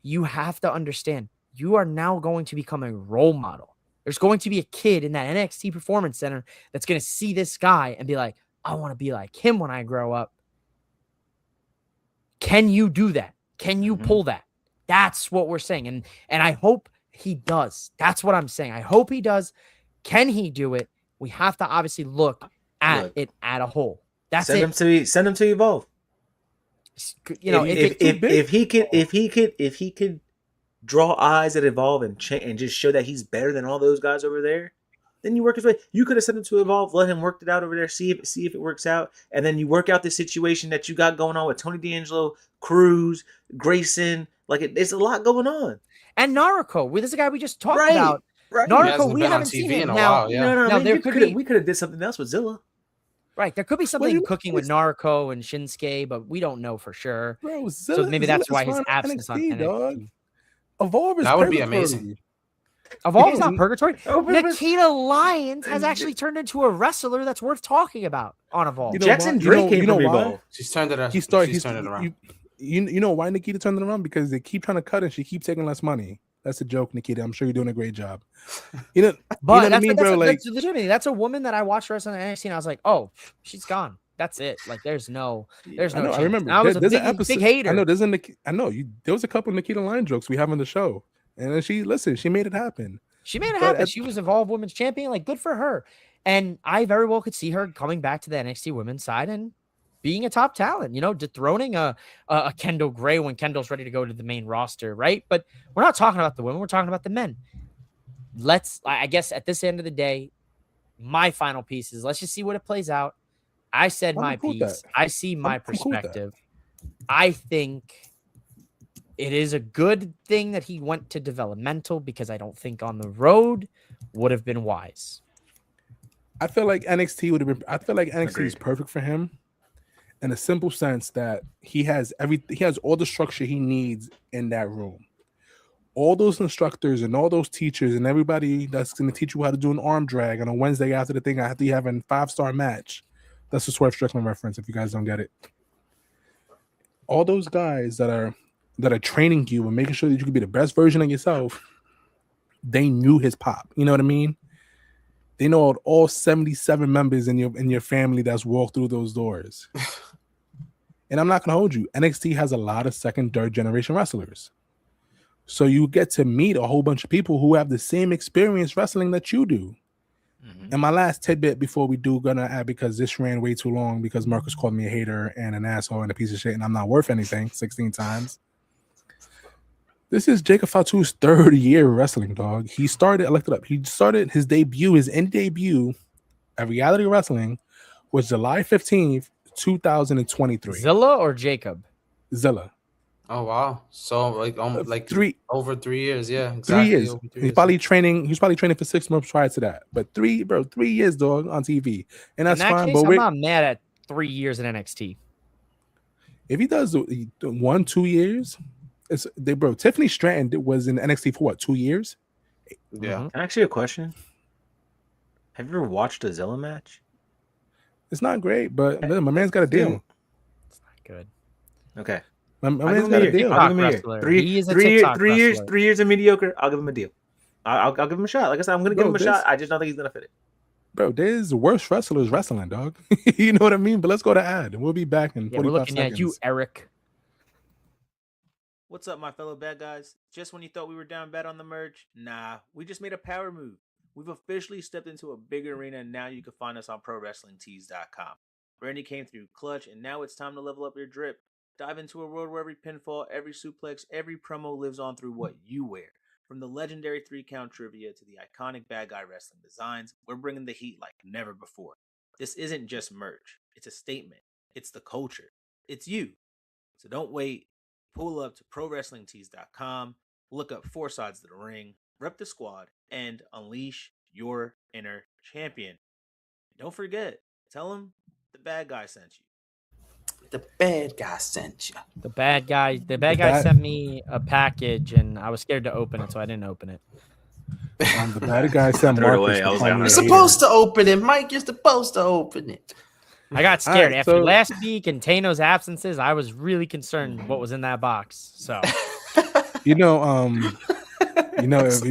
You have to understand, you are now going to become a role model. There's going to be a kid in that NXT Performance Center that's going to see this guy and be like, I want to be like him when I grow up. Can you do that? Can you pull that? That's what we're saying. And I hope he does. That's what I'm saying. I hope he does. Can he do it? We have to obviously look at it at a whole. That's send it. Send him to Evolve. If he could draw eyes at Evolve and just show that he's better than all those guys over there, then you work his way. You could have sent him to Evolve, let him work it out over there, see if it works out, and then you work out the situation that you got going on with Tony D'Angelo, Cruz, Grayson. Like, it's a lot going on. And Naruko, this is a guy we just talked about. Right. Naruko, we haven't seen him now. No, we could have did something else with Zilla. Right, there could be something cooking with Naruko and Shinsuke, but we don't know for sure. Bro, Zilla, so maybe that's why his absence on NXT. Dog. Evolve is that would be amazing. Evolve is not purgatory. Nikita Lyons has actually turned into a wrestler that's worth talking about on Evolve. Jackson Drake came from Evolve. She's turned it around. He's turned it around. You know why Nikita turned it around? Because they keep trying to cut and she keeps taking less money. That's a joke, Nikita. I'm sure you're doing a great job. But you know what I mean, bro? Like, that's legitimately, that's a woman that I watched wrestling on NXT and I was like, oh, she's gone. That's it. Like, there's no. I remember. I was an episode, big hater. I know. There was a couple of Nikita Lyons jokes we have on the show, and then she made it happen. She made it happen. She was Evolve Women's Champion. Like, good for her. And I very well could see her coming back to the NXT women's side and being a top talent, dethroning a Kendall Gray when Kendall's ready to go to the main roster, right? But we're not talking about the women. We're talking about the men. I guess at this end of the day, my final piece is let's just see what it plays out. I said my piece. I see my perspective. I think it is a good thing that he went to developmental because I don't think on the road would have been wise. I feel like NXT would have been. I feel like NXT is perfect for him, in a simple sense that he has all the structure he needs in that room. All those instructors and all those teachers and everybody that's going to teach you how to do an arm drag on a Wednesday after the thing after you have a 5-star match. That's a Swerve Strickland reference if you guys don't get it. All those guys that are training you and making sure that you can be the best version of yourself, they knew his pop. You know what I mean? They know all 77 members in your family that's walked through those doors. And I'm not going to hold you. NXT has a lot of second, third generation wrestlers. So you get to meet a whole bunch of people who have the same experience wrestling that you do. And my last tidbit before we do gonna add, because this ran way too long because Marcus called me a hater and an asshole and a piece of shit and I'm not worth anything 16 times. This is Jacob Fatu's third year wrestling, dog. He started, I looked it up. He started his indie debut at Reality Wrestling was July 15th, 2023. Zilla or Jacob? Zilla. Oh wow! So like over 3 years, yeah, exactly. 3 years. He's probably training. He's probably training for 6 months prior to that. But 3 years, dog, on TV, and that's fine. Case, but I'm not mad at 3 years in NXT. If he does 1-2 years, Tiffany Stratton was in NXT for what, 2 years? Yeah. Can I ask you a question? Have you ever watched a Zilla match? It's not great, but my man's got a deal. It's not good. Okay. My man's got a deal. I'll give him a year. 3 years of mediocre. I'll give him a deal. I'll give him a shot. Like I said, I'm gonna give him a shot. I just don't think he's gonna fit it. Bro, there's worse wrestlers wrestling, dog. You know what I mean? But let's go to ad, and we'll be back in 45 we're looking seconds. At you, Eric. What's up, my fellow bad guys? Just when you thought we were down bad on the merch, nah, we just made a power move. We've officially stepped into a big arena, and now you can find us on ProWrestlingTees.com. Brandy came through clutch, and now it's time to level up your drip. Dive into a world where every pinfall, every suplex, every promo lives on through what you wear. From the legendary 3-count trivia to the iconic bad guy wrestling designs, we're bringing the heat like never before. This isn't just merch. It's a statement. It's the culture. It's you. So don't wait. Pull up to ProWrestlingTees.com, look up 4 Sides to the Ring, rep the squad, and unleash your inner champion. Don't forget, tell them the bad guy sent you. The bad guy sent you. The bad guy sent me a package, and I was scared to open it, so I didn't open it. The bad guy sent Threw it Marcus. away. I was like, You're supposed to open it, Mike. You're supposed to open it. I got scared right, after last week and Tano's absences. I was really concerned what was in that box. So, if you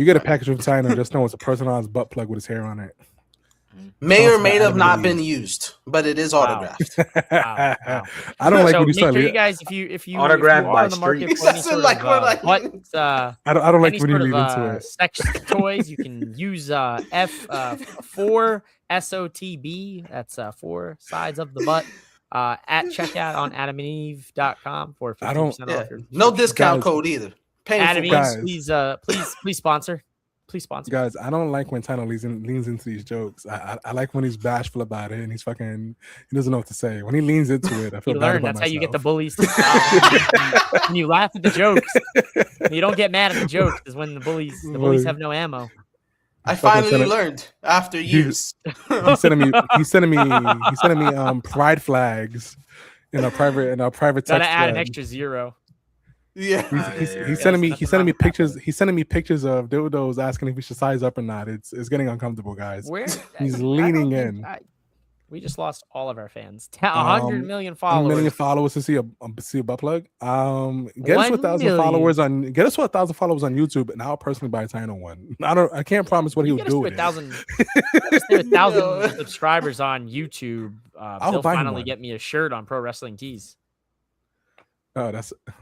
get a package from China, just know it's a personalized butt plug with his hair on it. May or may have not been used, but it is autographed. Wow. I don't like when you make start. sure you guys, if you Autographed are by in the market Streets. for any sort Like, of, we're like- I don't like any when you sort lead of, into it. sex toys, you can use F4 SOTB. That's 4 sides of the butt. At checkout on adamandeve.com for 50% off your No discount Guys. code either. Adam Painful. Eve, guys. please sponsor. Please sponsor. Guys, I don't like when Tino leans into these jokes. I like when he's bashful about it and he doesn't know what to say. When he leans into it, I feel You bad learn. about That's how you get the myself. bullies to stop. When you laugh at the jokes. You don't get mad at the jokes because when the bullies have no ammo. I fucking finally sent it- learned after years. He's sending me pride flags in our private text Gotta add an thread. extra 0. Yeah. He's sending me pictures. He's sending me pictures of dildos asking if we should size up or not. It's getting uncomfortable, guys. Where He's I don't leaning think in. We just lost all of our fans. 100 million followers. 1 million followers to see a butt plug. Get us to 1 1,000 followers on. Get us to 1,000 followers on YouTube, and I'll personally buy Tino one. I can't promise what he would do with it. 1,000 subscribers on YouTube. They'll buy him finally one. get me a shirt on Pro Wrestling Tees. Oh,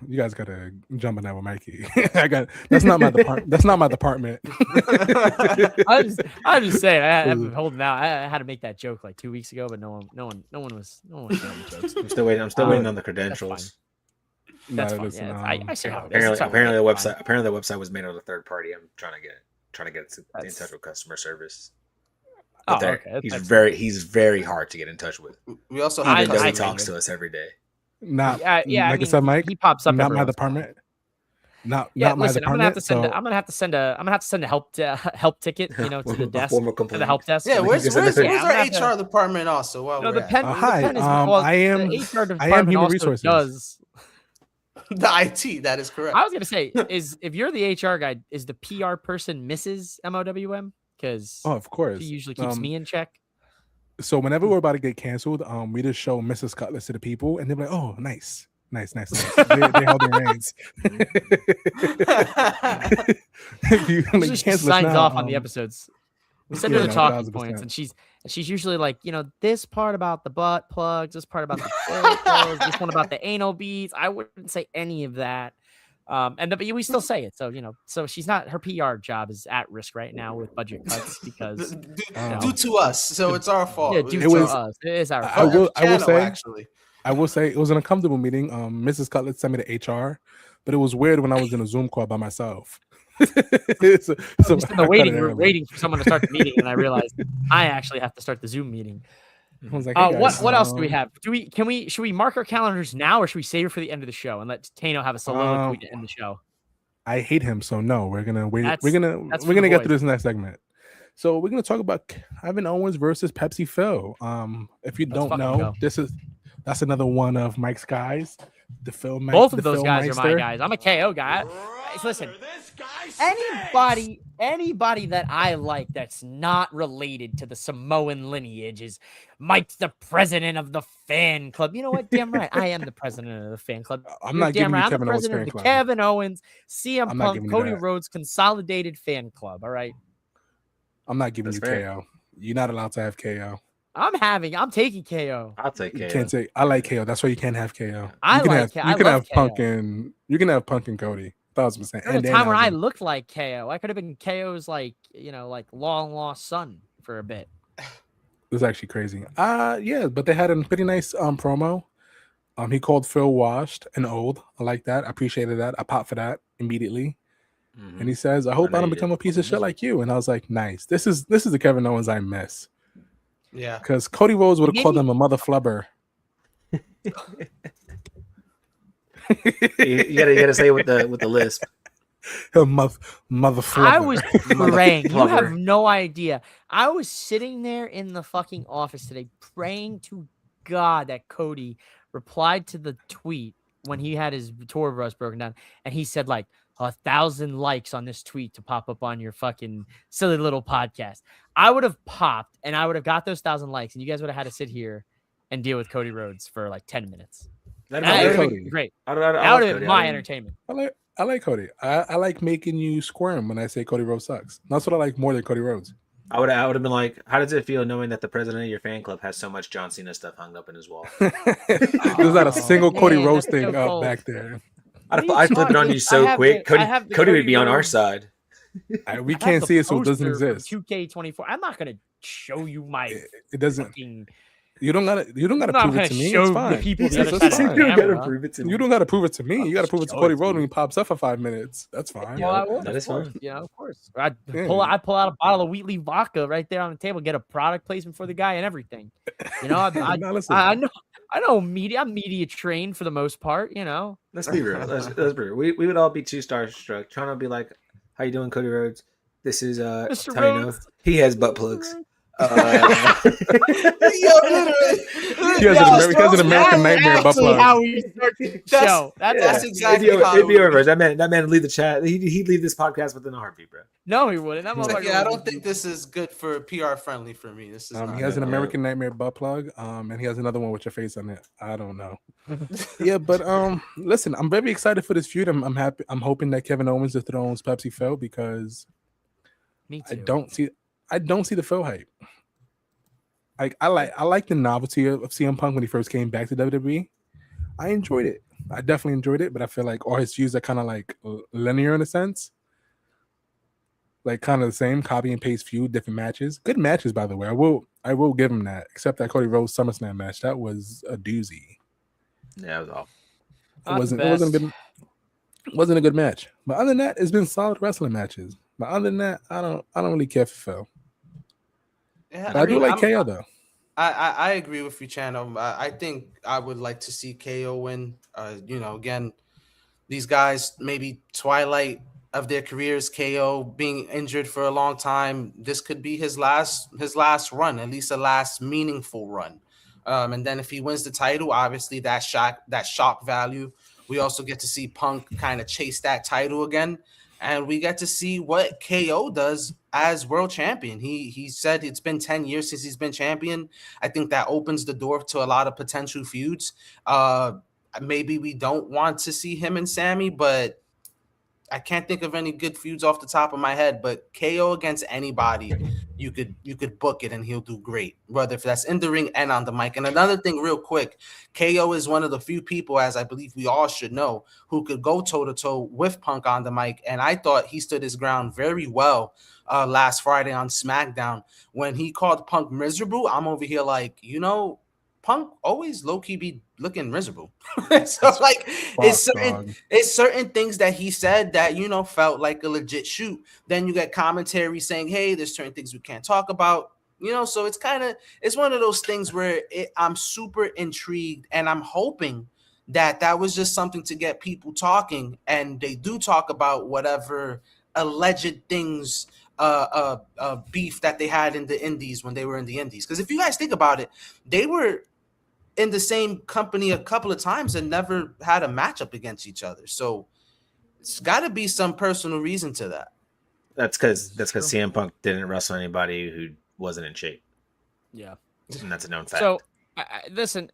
you guys gotta jump on that with Mikey. That's not my department. That's not my department. I was just saying. I've been holding out. I had to make that joke like 2 weeks ago, but no one was doing the jokes. I'm still waiting on the credentials. That's fine. listen, I see how it is. Apparently the website was made on a third party. I'm trying to get in touch with customer service. Oh, But okay. he's very hard to get in touch with. We also have Even though he I talks figured. to us every day. Not I said, Mike. He pops up. Not every my once in a while. department. Not my Listen, I'm department. gonna have to send a help ticket, to the desk, formal to the complaint. help desk. Yeah, where's I'm gonna our have to- HR department also? While No, we're the at pen. Hi, the pen is I am- the HR I am department human also resources. does. the IT, that is correct. I was gonna say, if you're the HR guy, is the PR person Mrs. MOWM? Because Oh, of course. she usually keeps me in check. So whenever we're about to get canceled, we just show Mrs. Cutlass to the people, and they're like, "Oh, nice." They hold their reins. If you Usually she cancel us signs now, off on the episodes. We send her yeah, the no, talking 1000%. points, and she's usually like, this part about the butt plugs, this part about the dildos, this one about the anal beads. I wouldn't say any of that. But we still say it. So, so she's not, her PR job is at risk right now with budget cuts because due to us, so it's our fault. yeah, due It to was- us. It is our I fault. will Channel, say- actually. I will say it was an uncomfortable meeting. Mrs. Cutlass sent me to HR, but it was weird when I was in a Zoom call by myself. so Just in I the cut waiting it room, early. waiting for someone to start the meeting, and I realized I actually have to start the Zoom meeting. I was like, hey guys, What else do we have? Should we mark our calendars now, or should we save it for the end of the show and let Tano have a soliloquy to end the show? I hate him, so no, we're gonna wait. That's We're for gonna the get boys. to this next segment. So we're gonna talk about Kevin Owens versus Pepsi Phil. If you Let's don't fucking know, go. that's another one of Mike's guys. The Phil. Both of those Phil guys are my Meister. guys. I'm a KO guy. Listen, anybody that I like that's not related to the Samoan lineage is Mike's the president of the fan club. You know what? Damn right, I am the president of the fan club. I'm You're not damn giving right. you I'm the Kevin Owens president fan of the club. Kevin Owens, CM I'm not Punk, giving you Cody that. Rhodes consolidated fan club. All right. I'm not giving That's you fair. KO. You're not allowed to have KO. I'm taking KO. I'll take You KO. can't say I like KO. That's why you can't have KO. I you can like have, KO. You I can love have KO. Punk and you can have Punk and Cody. 1000%. There was a time where I looked like KO. I could have been KO's like long lost son for a bit. was actually crazy. Yeah, but they had a pretty nice promo. He called Phil washed and old. I like that. I appreciated that. I popped for that immediately. Mhm. And he says, "I hope I don't become a piece of shit like you." And I was like, "Nice. This is the Kevin Owens I miss." Yeah. Because Cody Rhodes would have called him a mother flubber. you gotta say it with the lisp. Mother flubber. I was praying. You have Flubber. no idea. I was sitting there in the fucking office today praying to God that Cody replied to the tweet when he had his tour bus broken down, and he said like 1,000 likes on this tweet to pop up on your fucking silly little podcast. I would have popped and I would have got those 1,000 likes, and you guys would have had to sit here and deal with Cody Rhodes for like 10 minutes. That would have been great. That would have been my entertainment. I like Cody. I like making you squirm when I say Cody Rhodes sucks. That's what I like more than Cody Rhodes. I would have been like, how does it feel knowing that the president of your fan club has so much John Cena stuff hung up in his wall? There's not a single Cody Rhodes thing up back there. I'd flip it on you so quick. Cody would be on our side. We can't see it, so it doesn't exist. 2K24. I'm not gonna show you my. It doesn't. Fucking, you don't gotta prove it to me. It's fine. The people You don't gotta prove it to me. You gotta prove it to Cody Rhodes when he pops up for 5 minutes. That's fine. Yeah, that is fine. Yeah, of course. I'd pull out a bottle of Wheatley vodka right there on the table, get a product placement for the guy and everything. You know, I know media. I'm media trained for the most part. You know. Let's be real. Let's be real. We would all be too starstruck trying to be like, "How you doing, Cody Rhodes? This is Mr. Tino. Rhodes. He has butt plugs." Yo, literally. He has an American Nightmare butt plug. How we start the show. That's exactly how it'd be over. That man would leave the chat. He'd leave this podcast within a heartbeat, bro. No, he wouldn't. I don't think this is good for PR friendly for me. This is not he has an American Nightmare butt plug, and he has another one with your face on it. I don't know. Yeah, but listen, I'm very excited for this feud. I'm happy. I'm hoping that Kevin Owens dethrones Pepsi Phil because me too. I don't see the Phil hype. I like the novelty of CM Punk when he first came back to WWE. I enjoyed it. I definitely enjoyed it, but I feel like all his feuds are kind of like linear in a sense. Like kind of the same copy and paste feud, different matches. Good matches, by the way. I will give him that. Except that Cody Rhodes SummerSlam match, that was a doozy. Yeah, it was awful. It wasn't a good match. But other than that, it's been solid wrestling matches. But other than that, I don't really care for Phil. Yeah, I do like KO though. I agree with you, Chano. I think I would like to see KO win. Again, these guys maybe twilight of their careers. KO being injured for a long time. This could be his last run, at least a last meaningful run. And then if he wins the title, obviously that shock value. We also get to see Punk kind of chase that title again. And we get to see what KO does as world champion. He said it's been 10 years since he's been champion. I think that opens the door to a lot of potential feuds. Maybe we don't want to see him and Sammy, but I can't think of any good feuds off the top of my head. But KO against anybody, you could book it and he'll do great, whether if that's in the ring and on the mic. And another thing real quick, KO is one of the few people, as I believe we all should know, who could go toe-to-toe with Punk on the mic. And I thought he stood his ground very well last Friday on SmackDown. When he called Punk miserable, I'm over here like, Punk always low-key be looking miserable. So like it's certain things that he said that felt like a legit shoot. Then you get commentary saying, hey, there's certain things we can't talk about. So it's one of those things where I'm super intrigued, and I'm hoping that was just something to get people talking, and they do talk about whatever alleged things beef that they had in the indies when they were in the indies. Because if you guys think about it, they were in the same company a couple of times and never had a matchup against each other. So it's got to be some personal reason to that. That's because CM Punk didn't wrestle anybody who wasn't in shape. Yeah, and that's a known fact. So listen,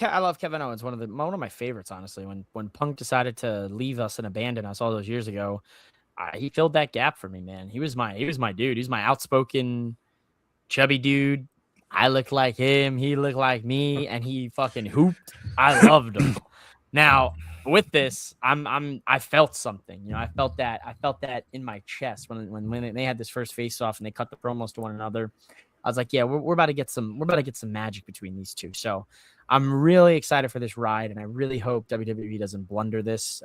I love Kevin Owens, one of my favorites, honestly. When Punk decided to leave us and abandon us all those years ago, he filled that gap for me, man. He was my dude. He's my outspoken, chubby dude. I looked like him. He looked like me, and he fucking hooped. I loved him. Now with this, I felt something. I felt that in my chest when they had this first face off and they cut the promos to one another. I was like, yeah, we're about to get some magic between these two. So I'm really excited for this ride, and I really hope WWE doesn't blunder this,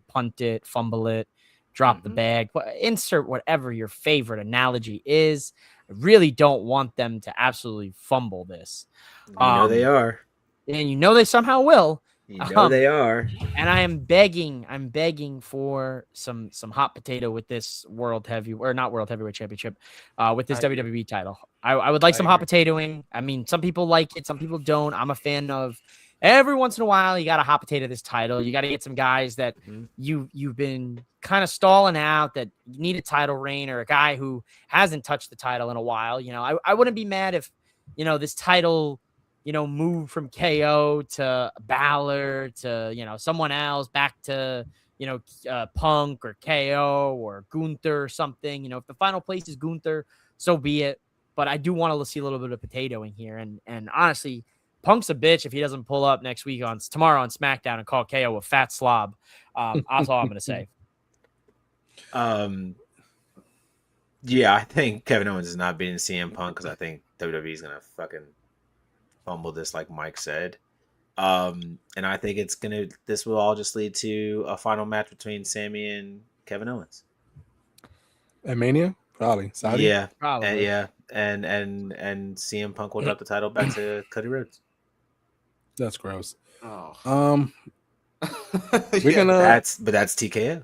punt it, fumble it, drop the bag, insert whatever your favorite analogy is. I really don't want them to absolutely fumble this. They are. And they somehow will. They are. And I'm begging for some hot potato with this not world heavyweight championship, with this WWE title. I would like some hot potatoing. I mean, some people like it, some people don't. I'm a fan of every once in a while you got to hot potato this title. You got to get some guys that you've been kind of stalling out that need a title reign, or a guy who hasn't touched the title in a while. I wouldn't be mad if this title move from KO to Balor to, someone else back to, Punk or KO or Gunther or something. If the final place is Gunther, so be it. But I do want to see a little bit of potatoing here. And honestly, Punk's a bitch if he doesn't pull up tomorrow on SmackDown and call KO a fat slob. That's all I'm going to say. Yeah, I think Kevin Owens is not beating CM Punk because I think WWE is going to fucking fumble this, like Mike said, and I think this will all just lead to a final match between Sammy and Kevin Owens at Mania, probably. Saudi? Yeah, probably. And CM Punk will drop the title back to Cody Rhodes. That's gross. Oh. We're gonna. That's TKO.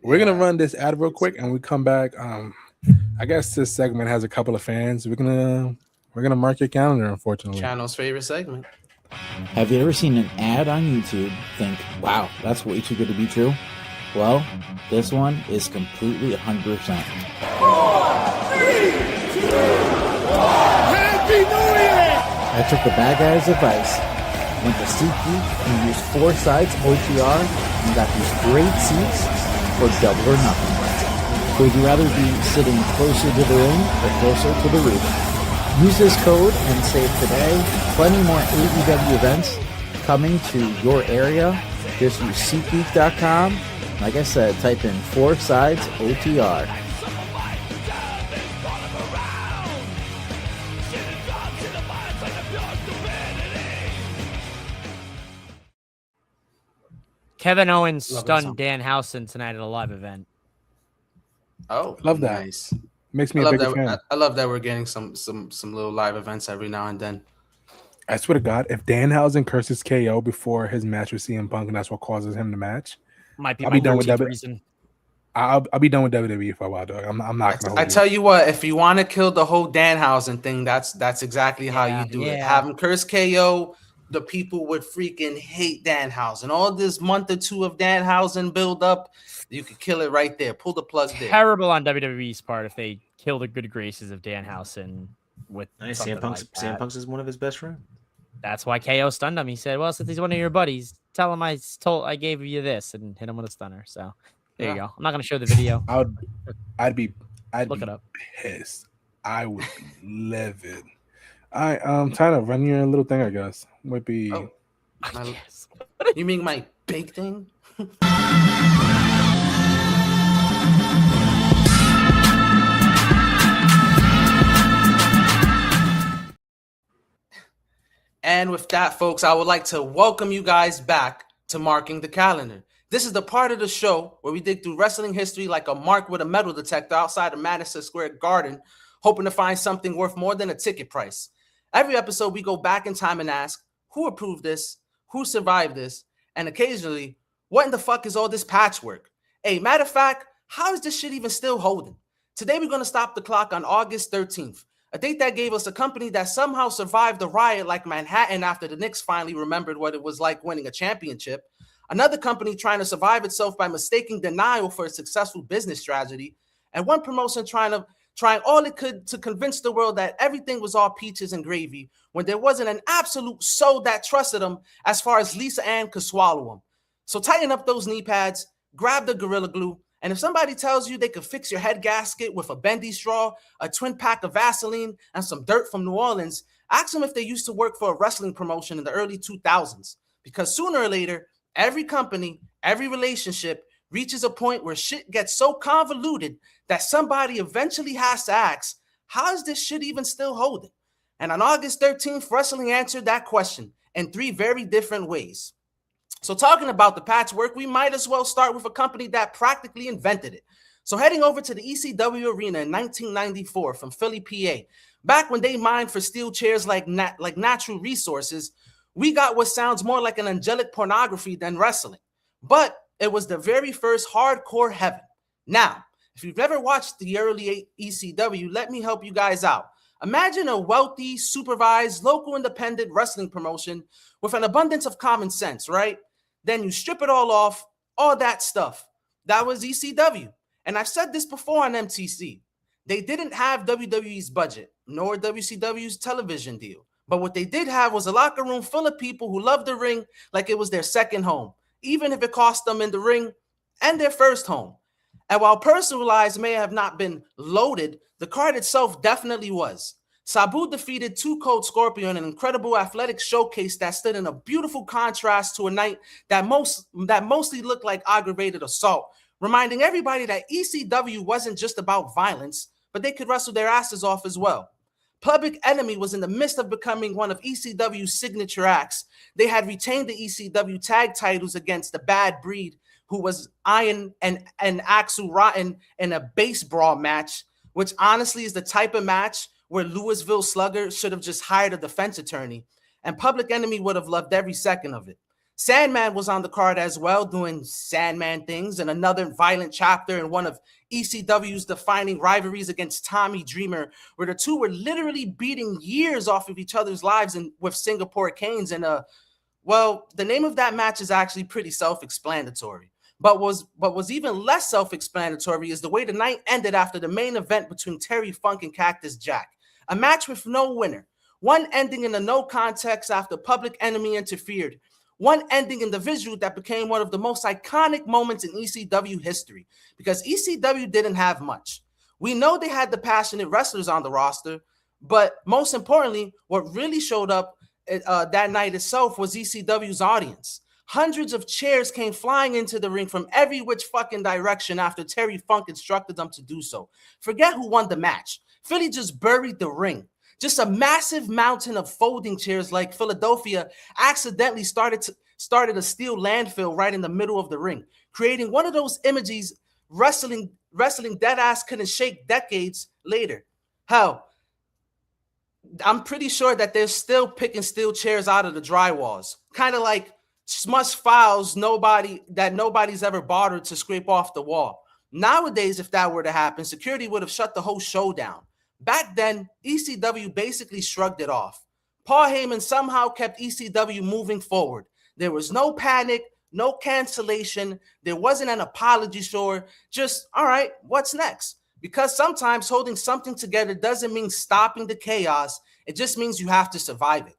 We're gonna run this ad real quick, and we come back. I guess this segment has a couple of fans. We're gonna mark your calendar, unfortunately. Channel's favorite segment. Have you ever seen an ad on YouTube, think, wow, that's way too good to be true? Well, this one is completely 100%. 4, 3, 2, 1. Happy New Year! I took the bad guy's advice, went to SeatGeek and used 4 sides OTR and got these great seats for double or nothing. Would you rather be sitting closer to the ring or closer to the roof? Use this code and save today. Plenty more AEW events coming to your area. Just use SeatGeek.com. Like I said, type in 4 sides OTR. Kevin Owens stunned Danhausen tonight at a live event. Oh, love that. Nice. Makes me a bigger fan. I love that we're getting some little live events every now and then. I swear to God, if Danhausen curses KO before his match with CM Punk and that's what causes him to match, might be I'll my be done with reason. I'll be done with WWE for a while, dog. I'm not gonna. I tell you what, if you want to kill the whole Danhausen thing, that's exactly how you do it. Have him curse KO. The people would freaking hate Danhausen. All this month or two of Danhausen build up, you could kill it right there. Pull the plug there. Terrible on WWE's part if they kill the good graces of Danhausen with CM Punk's is one of his best friends. That's why KO stunned him. He said, "Well, since he's one of your buddies, tell him I gave you this," and hit him with a stunner. So there you go. I'm not gonna show the video. I'd be look it up. Pissed. I would be livid. I'm trying to run your little thing. I guess would be. Oh, you mean my big thing? And with that, folks, I would like to welcome you guys back to Marking the Calendar. This is the part of the show where we dig through wrestling history like a mark with a metal detector outside of Madison Square Garden, hoping to find something worth more than a ticket price. Every episode, we go back in time and ask, who approved this? Who survived this? And occasionally, what in the fuck is all this patchwork? Hey, matter of fact, how is this shit even still holding? Today, we're going to stop the clock on August 13th. A date that gave us a company that somehow survived the riot like Manhattan after the Knicks finally remembered what it was like winning a championship. Another company trying to survive itself by mistaking denial for a successful business tragedy. And one promotion trying all it could to convince the world that everything was all peaches and gravy when there wasn't an absolute soul that trusted them as far as Lisa Ann could swallow them. So tighten up those knee pads, grab the Gorilla Glue, and if somebody tells you they could fix your head gasket with a bendy straw, a twin pack of Vaseline, and some dirt from New Orleans, ask them if they used to work for a wrestling promotion in the early 2000s. Because sooner or later, every company, every relationship reaches a point where shit gets so convoluted that somebody eventually has to ask, How is this shit even still holding? And on August 13th, wrestling answered that question in 3 very different ways. So talking about the patchwork, we might as well start with a company that practically invented it. So heading over to the ECW arena in 1994 from Philly, PA, back when they mined for steel chairs like natural resources, we got what sounds more like an angelic pornography than wrestling. But it was the very first hardcore heaven. Now, if you've never watched the early ECW, let me help you guys out. Imagine a wealthy, supervised, local independent wrestling promotion with an abundance of common sense, right? Then you strip it all off, all that stuff. That was ECW. And I've said this before on MTC. They didn't have WWE's budget, nor WCW's television deal. But what they did have was a locker room full of people who loved the ring like it was their second home, even if it cost them in the ring and their first home. And while personalized may have not been loaded, the card itself definitely was. Sabu defeated Two Cold Scorpio in an incredible athletic showcase that stood in a beautiful contrast to a night that mostly looked like aggravated assault, reminding everybody that ECW wasn't just about violence, but they could wrestle their asses off as well. Public Enemy was in the midst of becoming one of ECW's signature acts. They had retained the ECW tag titles against the Bad Breed, who was Iron and Axel Rotten in a base brawl match, which honestly is the type of match where Louisville Slugger should have just hired a defense attorney, and Public Enemy would have loved every second of it. Sandman was on the card as well, doing Sandman things, and another violent chapter in one of ECW's defining rivalries against Tommy Dreamer, where the two were literally beating years off of each other's lives with Singapore canes. And well, the name of that match is actually pretty self-explanatory. But was even less self-explanatory is the way the night ended after the main event between Terry Funk and Cactus Jack. A match with no winner. One ending in a no context after Public Enemy interfered. One ending in the visual that became one of the most iconic moments in ECW history, because ECW didn't have much. We know they had the passionate wrestlers on the roster, but most importantly, what really showed up that night itself was ECW's audience. Hundreds of chairs came flying into the ring from every which fucking direction after Terry Funk instructed them to do so. Forget who won the match. Philly just buried the ring. Just a massive mountain of folding chairs like Philadelphia accidentally started a steel landfill right in the middle of the ring, creating one of those images wrestling dead ass couldn't shake decades later. Hell, I'm pretty sure that they're still picking steel chairs out of the drywalls, kind of like smush files nobody's ever bothered to scrape off the wall. Nowadays, if that were to happen, security would have shut the whole show down. Back then, ECW basically shrugged it off. Paul Heyman somehow kept ECW moving forward. There was no panic, no cancellation. There wasn't an apology show. Just, all right, what's next? Because sometimes holding something together doesn't mean stopping the chaos. It just means you have to survive it.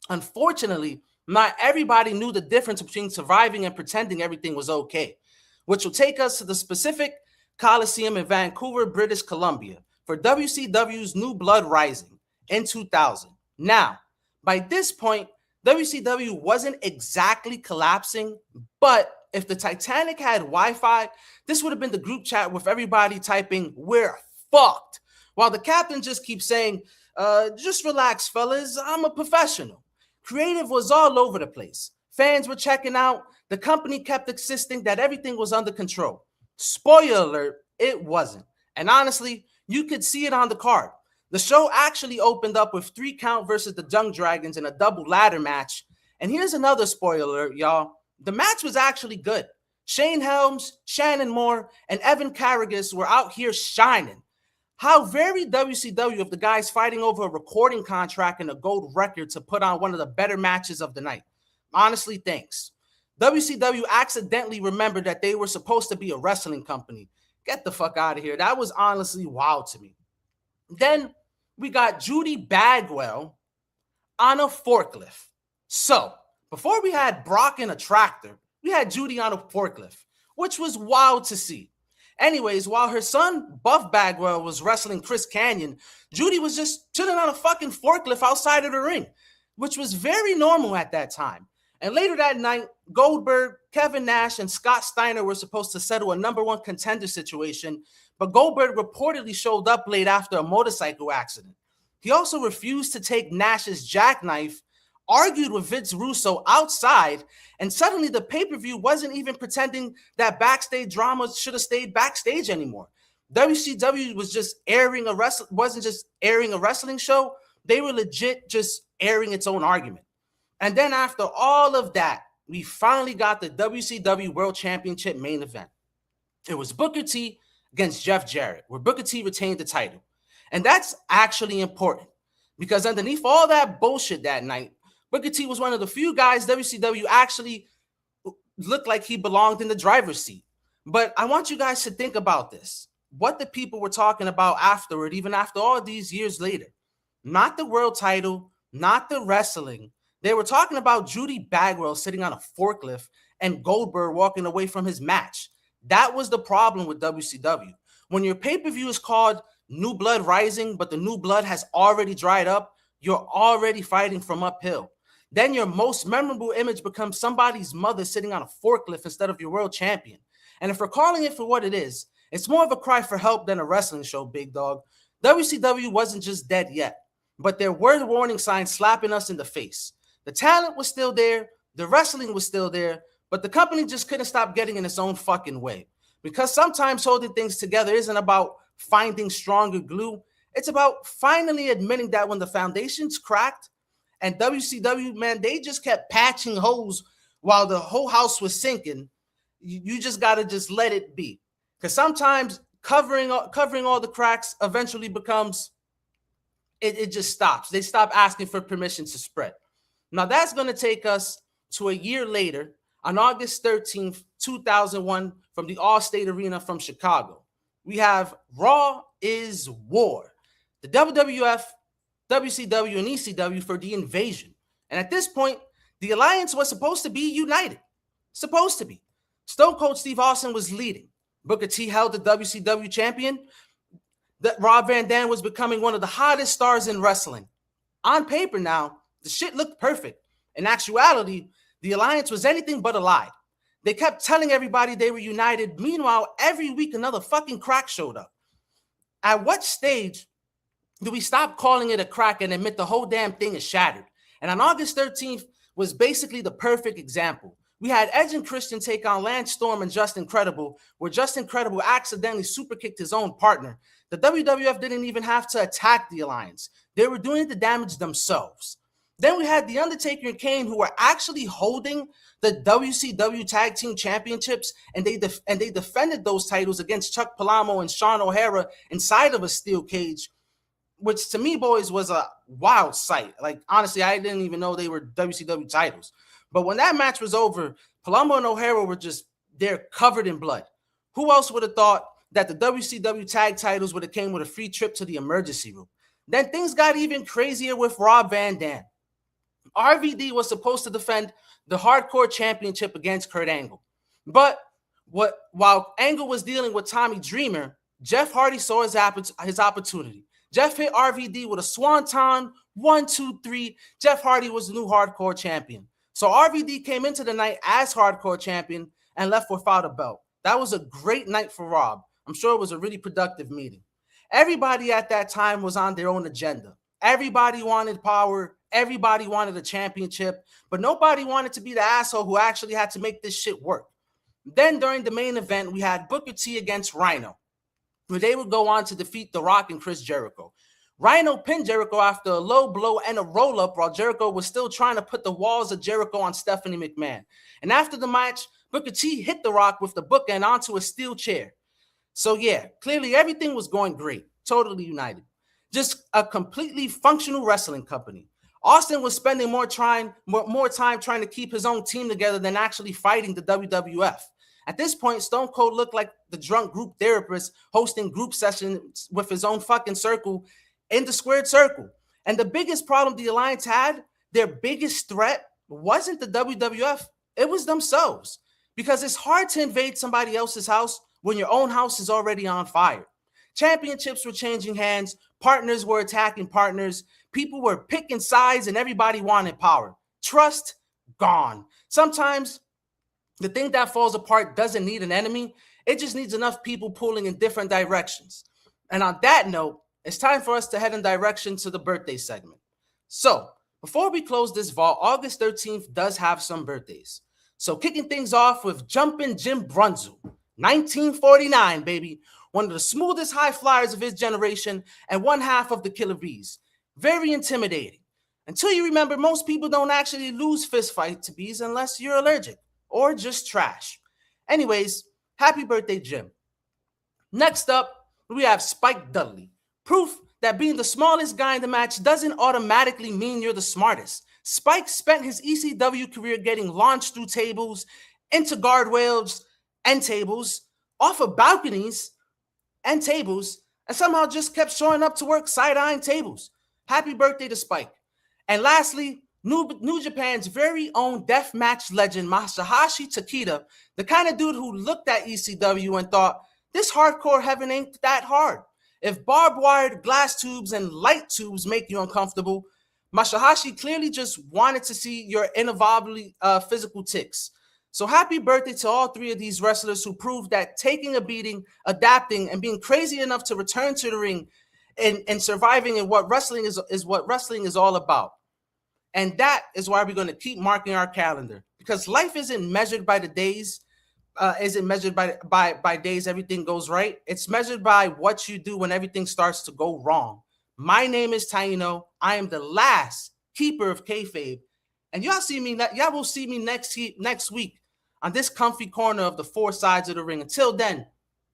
Unfortunately, not everybody knew the difference between surviving and pretending everything was okay, which will take us to the specific Coliseum in Vancouver, British Columbia, for WCW's New Blood Rising in 2000. Now, by this point, WCW wasn't exactly collapsing, but if the Titanic had Wi-Fi, this would have been the group chat with everybody typing, "We're fucked," while the captain just keeps saying, just relax, fellas, I'm a professional. Creative was all over the place. Fans were checking out. The company kept insisting that everything was under control. Spoiler alert, it wasn't. And honestly, you could see it on the card. The show actually opened up with 3 Count versus the Young Dragons in a double ladder match. And here's another spoiler alert, y'all. The match was actually good. Shane Helms, Shannon Moore, and Evan Carragus were out here shining. How very WCW of the guys fighting over a recording contract and a gold record to put on one of the better matches of the night. Honestly, thanks. WCW accidentally remembered that they were supposed to be a wrestling company. Get the fuck out of here. That was honestly wild to me. Then we got Judy Bagwell on a forklift. So before we had Brock in a tractor, we had Judy on a forklift, which was wild to see. Anyways, while her son, Buff Bagwell, was wrestling Chris Kanyon, Judy was just chilling on a fucking forklift outside of the ring, which was very normal at that time. And later that night, Goldberg, Kevin Nash, and Scott Steiner were supposed to settle a #1 contender situation, but Goldberg reportedly showed up late after a motorcycle accident. He also refused to take Nash's jackknife, argued with Vince Russo outside, and suddenly the pay-per-view wasn't even pretending that backstage drama should have stayed backstage anymore. WCW was just wasn't just airing a wrestling show. They were legit just airing its own argument. And then after all of that, we finally got the WCW World Championship main event. It was Booker T against Jeff Jarrett, where Booker T retained the title. And that's actually important because underneath all that bullshit that night, Booker T was one of the few guys WCW actually looked like he belonged in the driver's seat. But I want you guys to think about this. What the people were talking about afterward, even after all these years later. Not the world title, not the wrestling. They were talking about Judy Bagwell sitting on a forklift and Goldberg walking away from his match. That was the problem with WCW. When your pay-per-view is called New Blood Rising, but the new blood has already dried up, you're already fighting from uphill. Then your most memorable image becomes somebody's mother sitting on a forklift instead of your world champion. And if we're calling it for what it is, it's more of a cry for help than a wrestling show, big dog. WCW wasn't just dead yet, but there were warning signs slapping us in the face. The talent was still there, the wrestling was still there, but the company just couldn't stop getting in its own fucking way. Because sometimes holding things together isn't about finding stronger glue. It's about finally admitting that when the foundation's cracked, and WCW, man, they just kept patching holes while the whole house was sinking. You just got to just let it be. Because sometimes covering all the cracks eventually becomes, it just stops. They stop asking for permission to spread. Now that's going to take us to a year later on August 13th, 2001 from the Allstate Arena from Chicago. We have Raw is War. The WWF, WCW, and ECW for the invasion. And at this point, the alliance was supposed to be united. Supposed to be. Stone Cold Steve Austin was leading. Booker T held the WCW champion. That Rob Van Dam was becoming one of the hottest stars in wrestling. On paper now, the shit looked perfect. In actuality, the alliance was anything but a lie. They kept telling everybody they were united. Meanwhile, every week another fucking crack showed up. At what stage do we stop calling it a crack and admit the whole damn thing is shattered? And on August 13th was basically the perfect example. We had Edge and Christian take on Lance Storm and Justin Credible, where Justin Credible accidentally superkicked his own partner. The WWF didn't even have to attack the alliance. They were doing the damage themselves. Then we had The Undertaker and Kane, who were actually holding the WCW Tag Team Championships, and they defended those titles against Chuck Palumbo and Sean O'Hara inside of a steel cage, which to me, boys, was a wild sight. Like, honestly, I didn't even know they were WCW titles. But when that match was over, Palumbo and O'Hara were just there covered in blood. Who else would have thought that the WCW tag titles would have came with a free trip to the emergency room? Then things got even crazier with Rob Van Dam. RVD was supposed to defend the Hardcore Championship against Kurt Angle. But while Angle was dealing with Tommy Dreamer, Jeff Hardy saw his opportunity. Jeff hit RVD with a swanton, 1, 2, 3. Jeff Hardy was the new Hardcore Champion. So RVD came into the night as Hardcore Champion and left without a belt. That was a great night for Rob. I'm sure it was a really productive meeting. Everybody at that time was on their own agenda. Everybody wanted power. Everybody wanted a championship, but nobody wanted to be the asshole who actually had to make this shit work. Then during the main event, we had Booker T against Rhino, where they would go on to defeat The Rock and Chris Jericho. Rhino pinned Jericho after a low blow and a roll-up while Jericho was still trying to put the walls of Jericho on Stephanie McMahon. And after the match, Booker T hit The Rock with the bookend onto a steel chair. So yeah, clearly everything was going great. Totally united. Just a completely functional wrestling company. Austin was spending more time trying to keep his own team together than actually fighting the WWF. At this point, Stone Cold looked like the drunk group therapist hosting group sessions with his own fucking circle in the squared circle. And the biggest problem the Alliance had, their biggest threat, wasn't the WWF, it was themselves. Because it's hard to invade somebody else's house when your own house is already on fire. Championships were changing hands, partners were attacking partners, people were picking sides, and everybody wanted power. Trust, gone. Sometimes the thing that falls apart doesn't need an enemy. It just needs enough people pulling in different directions. And on that note, it's time for us to head in direction to the birthday segment. So, before we close this vault, August 13th does have some birthdays. So, kicking things off with Jumpin' Jim Brunzel, 1949, baby. One of the smoothest high flyers of his generation and one half of the Killer Bees. Very intimidating. Until you remember, most people don't actually lose fist fight to bees unless you're allergic or just trash. Anyways, happy birthday, Jim. Next up, we have Spike Dudley. Proof that being the smallest guy in the match doesn't automatically mean you're the smartest. Spike spent his ECW career getting launched through tables, into guardrails and tables, off of balconies and tables, and somehow just kept showing up to work side-eyeing tables. Happy birthday to Spike. And lastly, New Japan's very own deathmatch legend, Masahashi Takeda, the kind of dude who looked at ECW and thought, this hardcore heaven ain't that hard. If barbed wire, glass tubes, and light tubes make you uncomfortable, Masahashi clearly just wanted to see your inevitably physical tics. So happy birthday to all three of these wrestlers who proved that taking a beating, adapting, and being crazy enough to return to the ring and surviving in what wrestling is what wrestling is all about. And that is why we're going to keep marking our calendar, because life isn't measured by the days, isn't measured by days everything goes right. It's measured by what you do when everything starts to go wrong. My name is Taino. I am the last keeper of kayfabe, and y'all will see me next week on this comfy corner of the four sides of the ring. Until then,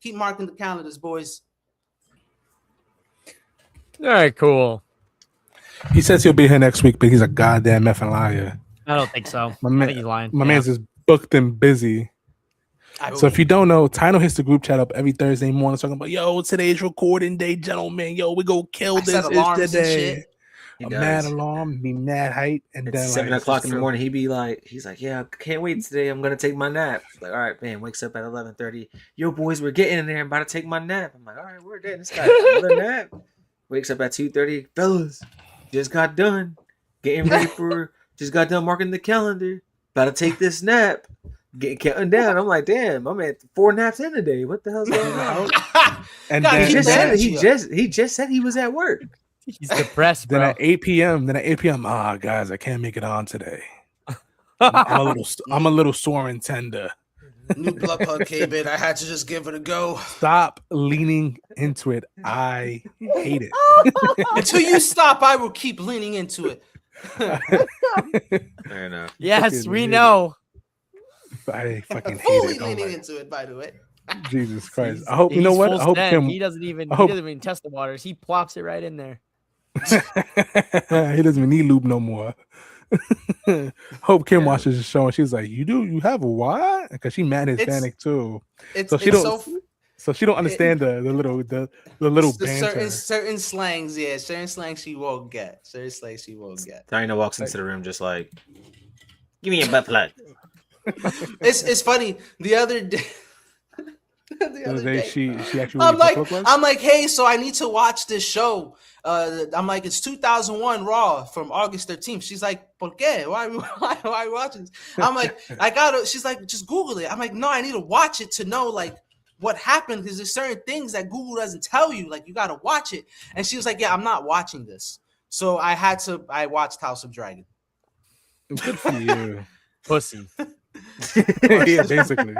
keep marking the calendars, boys. All right, cool. He says he'll be here next week, but he's a goddamn effing liar. I don't think so. I think he's lying. My man's just booked and busy. So if you don't know, Tino hits the group chat up every Thursday morning talking about, yo, today's recording day, gentlemen. Yo, we go kill this today. A mad alarm, be mad height, and it's then 7 o'clock in the morning. He's like, yeah, I can't wait today. I'm gonna take my nap. Like, all right, man. Wakes up at 11:30. Yo, boys, we're getting in there. I'm about to take my nap. I'm like, all right, we're getting this guy another nap. Wakes up at 2:30. Fellas, just got done getting ready for. Just got done marking the calendar. About to take this nap. Counting down. I'm like, damn, I'm at 4 naps in a day. What the hell's going on? And God, then he just said he was at work. He's depressed, bro. Then at 8 p.m., guys, I can't make it on today. I'm a little sore and tender. New blood plug K-Bit. I had to just give it a go. Stop leaning into it. I hate it. Until you stop, I will keep leaning into it. Fair enough. Yes, we know. I fucking hate fully it. leaning into it, by the way. Jesus Christ. I hope, you know what? I hope Kim, he doesn't even test the waters. He plops it right in there. He doesn't even need lube no more. Hope Kim watches the show and she's like, you have a what? Because she mad Hispanic too. So she don't understand the little banter. Certain slangs, yeah. Certain slangs she won't get. Diana walks into the room just like, give me a butt plug. It's funny. The other day, she actually I'm like, hey, so I need to watch this show. I'm like, it's 2001 Raw from August 13th. She's like, ¿Por qué? Why are you watching this? I'm like, she's like, just Google it. I'm like, no, I need to watch it to know like what happened, because there's certain things that Google doesn't tell you. Like, you got to watch it. And she was like, yeah, I'm not watching this. So I watched House of Dragon. Good for you. Pussy. Yeah, basically.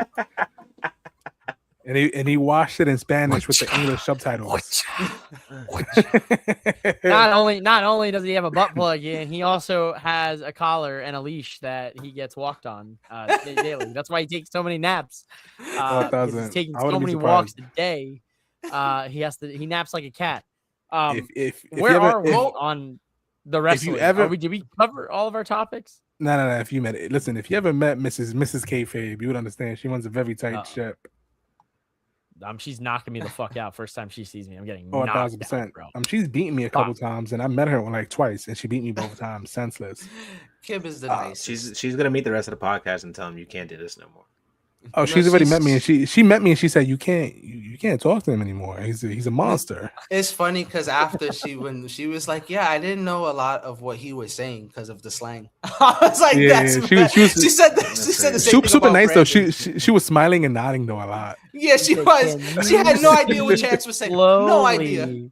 And he watched it in Spanish with the English subtitles. Not only does he have a butt plug in, he also has a collar and a leash that he gets walked on daily. That's why he takes so many naps. He's taking so many walks a day. He naps like a cat. Where are we on the wrestling? Did we cover all of our topics? No. If you ever met Mrs. Kayfabe, you would understand. She runs a very tight ship. She's knocking me the fuck out first time she sees me. I'm getting 1,000%, bro. She's beaten me a couple times, and I met her like twice, and she beat me both times, senseless. Kib is the nice. She's gonna meet the rest of the podcast and tell them you can't do this no more. Oh, she's already met me, and she met me, and she said you can't talk to him anymore. He's a monster. It's funny because after when she was like, yeah, I didn't know a lot of what he was saying because of the slang. I was like, she said the same super nice though. She was smiling and nodding though a lot. Yeah, she was. She had no idea what Chance was saying. No idea.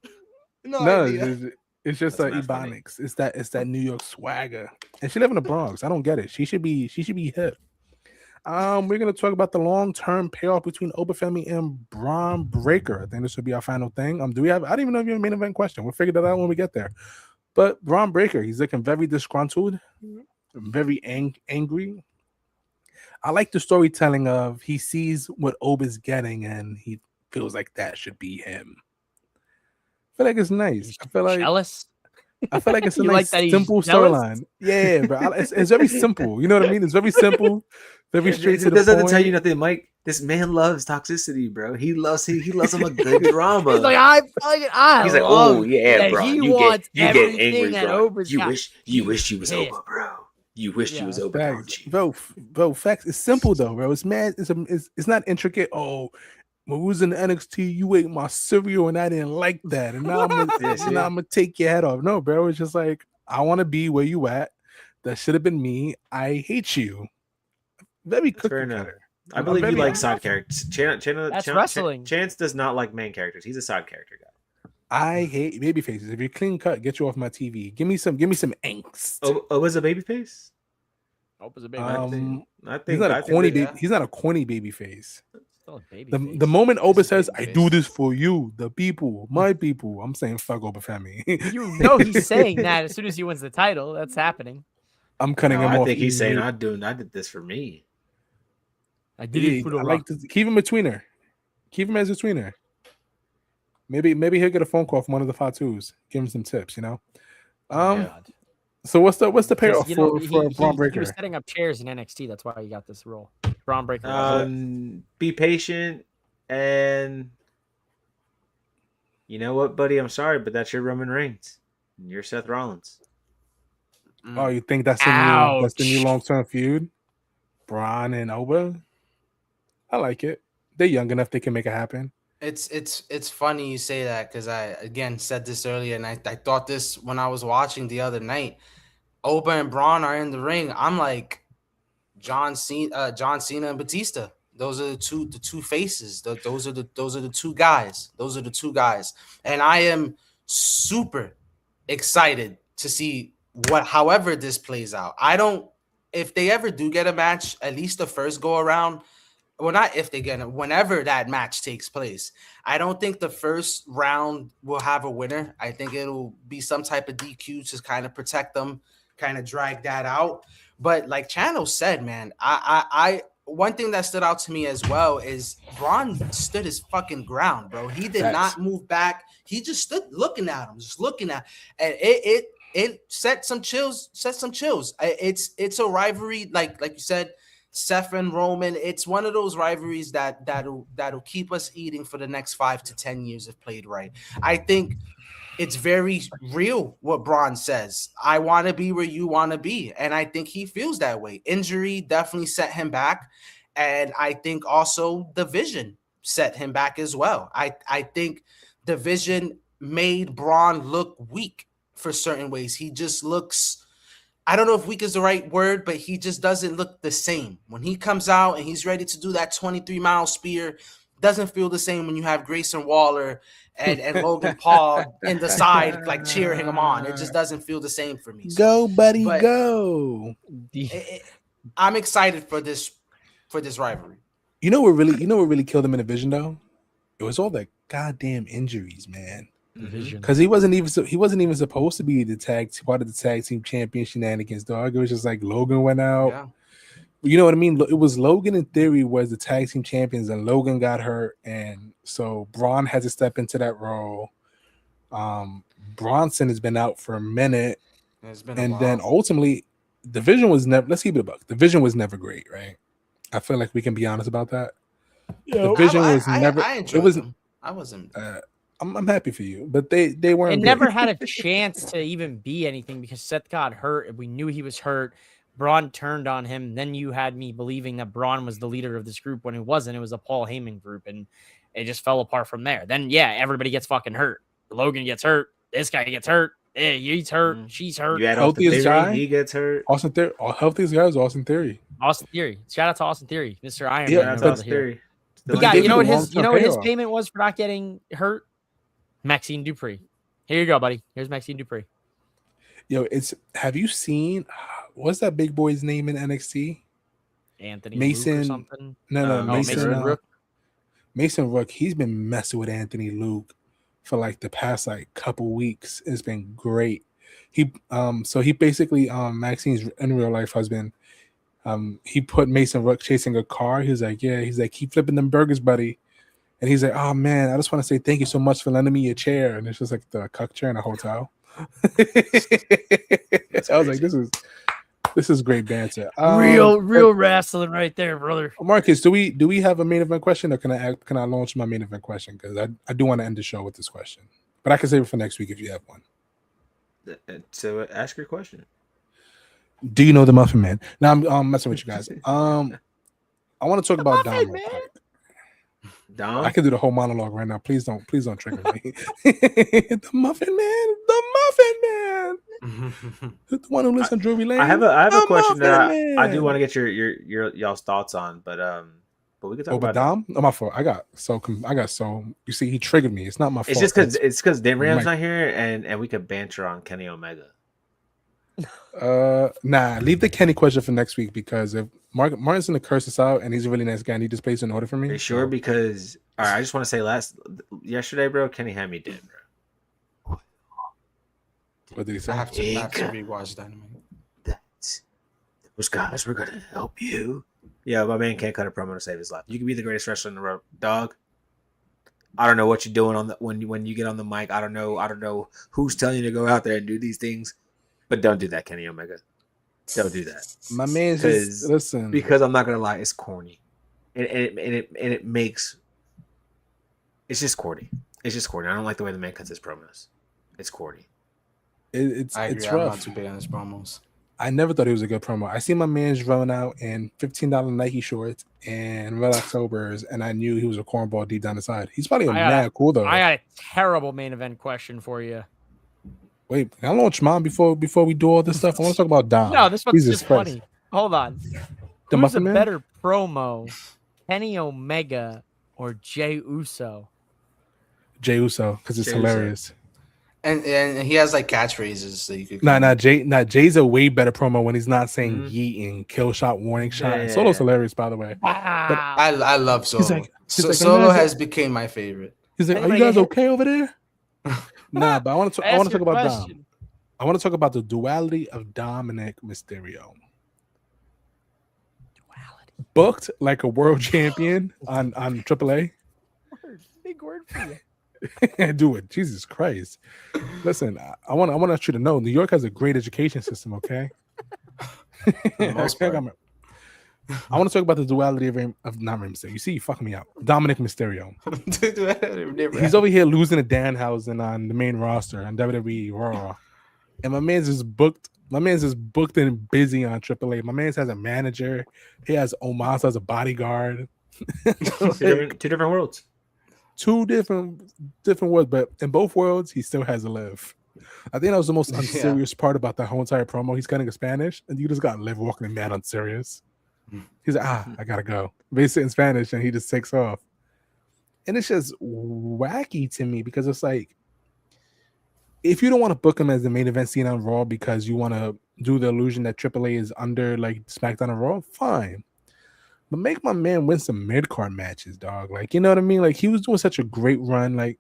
No, idea. it's just That's not funny. Ebonics. It's that New York swagger, and she live in the Bronx. I don't get it. She should be hip. We're gonna talk about the long-term payoff between Femi and Bron Breakker. I think this would be our final thing. Do we have? I don't even know if you have a main event question. We'll figure that out when we get there. But Bron Breakker, he's looking very disgruntled, very angry. I like the storytelling of he sees what Oba's getting and he feels like that should be him. I feel like it's nice. I feel like jealous. I feel like it's a You nice, like that simple storyline. Yeah, bro. It's very simple. You know what I mean? It's very simple, very straight to the point. It doesn't tell you nothing, Mike. This man loves toxicity, bro. He loves him a good drama. He's like, I He's like, oh yeah, that bro. he You wants get everything angry, that bro. Oba's You got. wish you was Oba, bro. You wish you was Oba, don't you? Bro, facts. It's simple though, bro. It's mad. It's not intricate. Oh, when we was in NXT, you ate my cereal and I didn't like that, and now I'm gonna take your head off. No, bro. It's just like I want to be where you at. That should have been me. I hate you. Very cookie cutter. I believe you like side characters. That's wrestling. Chance does not like main characters. He's a side character guy. I hate baby faces. If you're clean cut, get you off my TV. Give me some angst. Oba's a baby face? Oba's a baby face. He's not a corny baby face. Baby the moment Oba says, "I do this for you, the people, my people," I'm saying, "Fuck Oba Femi." You know he's saying that as soon as he wins the title. That's happening. I'm cutting him off. I think he's saying, "I did this for me. I did it for the Rock." Keep him a tweener. Keep him as a tweener. Maybe he'll get a phone call from one of the Fatus. Give him some tips, you know. So what's the payoff for Bron Breakker? He was setting up chairs in NXT. That's why he got this role. Bron Breakker. Be patient, and you know what, buddy? I'm sorry, but that's your Roman Reigns. And you're Seth Rollins. Oh, you think that's the new long-term feud? Bron and Oba? I like it. They're young enough; they can make it happen. It's funny you say that because I again said this earlier, and I thought this when I was watching the other night. Oba and Bron are in the ring. I'm like John Cena and Batista. Those are the two faces. Those are the two guys. Those are the two guys. And I am super excited to see however this plays out. If they ever do get a match, at least the first go around. Well, not if they get it, whenever that match takes place. I don't think the first round will have a winner. I think it'll be some type of DQ to kind of protect them, kind of drag that out. But like Chano said, man, I one thing that stood out to me as well is Bron stood his fucking ground, bro. He did not move back. He just stood looking at him, and it set some chills. It's a rivalry, like you said. Seth and Roman, it's one of those rivalries that'll keep us eating for the next 5 to 10 years if played right. I think it's very real what Bron says. I want to be where you want to be, and I think he feels that way. Injury definitely set him back, and I think also the vision set him back as well. I think the vision made Bron look weak for certain ways. He just looks, I don't know if weak is the right word, but he just doesn't look the same. When he comes out and he's ready to do that 23-mile spear, doesn't feel the same when you have Grayson Waller and Logan Paul in the side, like cheering him on. It just doesn't feel the same for me. Go, buddy, go. I'm excited for this rivalry. You know what really killed him in the vision though? It was all the goddamn injuries, man. Because he wasn't even supposed to be part of the tag team champion shenanigans, dog. It was just like Logan went out. Yeah. You know what I mean? It was Logan in theory was the tag team champions, and Logan got hurt, and so Bron had to step into that role. Bronson has been out for a minute, then ultimately the vision was never. Let's keep it a buck. The vision was never great, right? I feel like we can be honest about that. The vision was never. I wasn't. I'm happy for you, but they weren't. It never had a chance to even be anything because Seth got hurt. We knew he was hurt. Bron turned on him. Then you had me believing that Bron was the leader of this group when it wasn't. It was a Paul Heyman group, and it just fell apart from there. Then, everybody gets fucking hurt. Logan gets hurt. This guy gets hurt. He's hurt. She's hurt. You had healthiest guy. He gets hurt. Austin Theory. Healthiest guy is Austin Theory. Austin Theory. Shout out to Austin Theory, Mr. Iron. Yeah, Austin Theory. You know what his payment was for not getting hurt? Maxine Dupree. Here you go, buddy. Here's Maxine Dupree. Yo, have you seen what's that big boy's name in NXT? Anthony Mason Luke or something? No, Mason Rook. Mason Rook, he's been messing with Anthony Luke for like the past like couple weeks. It's been great. He basically Maxine's in real life husband. He put Mason Rook chasing a car. He's like, keep flipping them burgers, buddy. And he's like, oh man, I just want to say thank you so much for lending me your chair. And it's just like the cuck chair in a hotel. I was like, this is great banter. Real wrestling right there, brother. Marcus, do we have a main event question, or can I launch my main event question? Because I do want to end the show with this question, but I can save it for next week if you have one. So ask your question. Do you know the Muffin Man? Now I'm messing with you guys. I want to talk about Dom. Dom? I can do the whole monologue right now. Please don't trigger me. The Muffin Man. The one who lives on Drury Lane. I have a question that I do want to get your y'all's thoughts on, but we can talk about Dom. Oh, my fault. I got so. You see, he triggered me. It's not my fault. It's because Ram's not here, and we could banter on Kenny Omega. Nah, leave the Kenny question for next week, because if Martin's gonna curse us out and he's a really nice guy and he just plays an order for me. Are you sure? Because all right, I just want to say yesterday, bro, Kenny had me dead, bro. What did he say? I have to rewatch Dynamite. Those guys were gonna help you. Yeah, my man can't cut a promo to save his life. You can be the greatest wrestler in the world, dog. I don't know what you're doing when you get on the mic. I don't know who's telling you to go out there and do these things. But don't do that, Kenny Omega. Don't do that. My man's just listen. Because I'm not gonna lie, it's corny, and it makes it's just corny. It's just corny. I don't like the way the man cuts his promos. It's corny. It's rough. I'm not too big on his promos. I never thought it was a good promo. I see my man's running out in $15 Nike shorts and Red Octobers, and I knew he was a cornball deep down the side. He's probably mad cool though. I got a terrible main event question for you. Wait, can I launch mine before we do all this stuff? I want to talk about Dom. No, this one's just funny. Hold on. Who's a better promo, Kenny Omega or Jey Uso? Jey Uso, because it's hilarious. And he has like catchphrases that you could. Jay's a way better promo when he's not saying yeet and kill shot, warning shot. Yeah. Solo's hilarious, by the way. Wow. But I love Solo. Solo has became my favorite. He's like, are you guys okay over there? Nah, but I want to talk about Dom. I want to talk about the duality of Dominic Mysterio. Duality. Booked like a world champion on AAA. Big word for you. Do it. Jesus Christ. Listen, I want you to know New York has a great education system, okay? I want to talk about the duality of not Rey Mysterio. You see, you fucking me up. Dominic Mysterio. He's over here losing to Danhausen on the main roster on WWE Raw. And my man's just booked. My man's just booked and busy on AAA. My man's has a manager. He has Omos as a bodyguard. Two different worlds. Two different worlds, but in both worlds, he still has a live. I think that was the most unserious part about that whole entire promo. He's cutting a Spanish, and you just got Liv walking in mad unserious. He's like, I gotta go. Basically in Spanish, and he just takes off. And it's just wacky to me because it's like, if you don't want to book him as the main event scene on Raw because you want to do the illusion that AAA is under like SmackDown and Raw, fine. But make my man win some mid-card matches, dog. Like, you know what I mean? Like, he was doing such a great run. Like,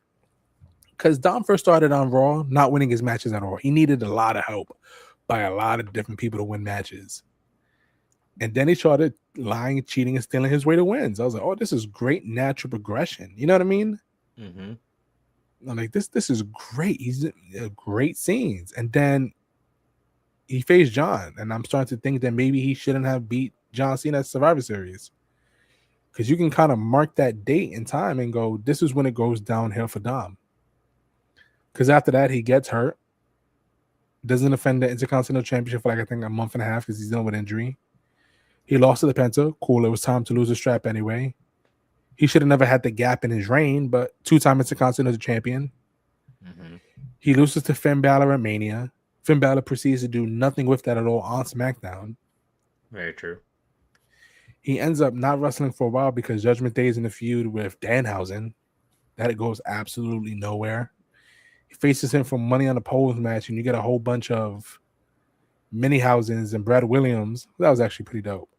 because Dom first started on Raw, not winning his matches at all. He needed a lot of help by a lot of different people to win matches. And then he started lying, cheating, and stealing his way to wins. I was like, oh, this is great natural progression. You know what I mean? Mm-hmm. I'm like, this is great. He's great scenes. And then he faced John. And I'm starting to think that maybe he shouldn't have beat John Cena at Survivor Series. Because you can kind of mark that date and time and go, this is when it goes downhill for Dom. Because after that, he gets hurt. Doesn't defend the Intercontinental Championship for like, I think, a month and a half because he's dealing with injury. He lost to the Penta. Cool. It was time to lose the strap anyway. He should have never had the gap in his reign, but two-time Intercontinental Champion. Mm-hmm. He loses to Finn Balor at Mania. Finn Balor proceeds to do nothing with that at all on SmackDown. Very true. He ends up not wrestling for a while because Judgment Day is in a feud with Danhausen. That it goes absolutely nowhere. He faces him for Money on the Poles match, and you get a whole bunch of Mini-Housens and Brad Williams. That was actually pretty dope.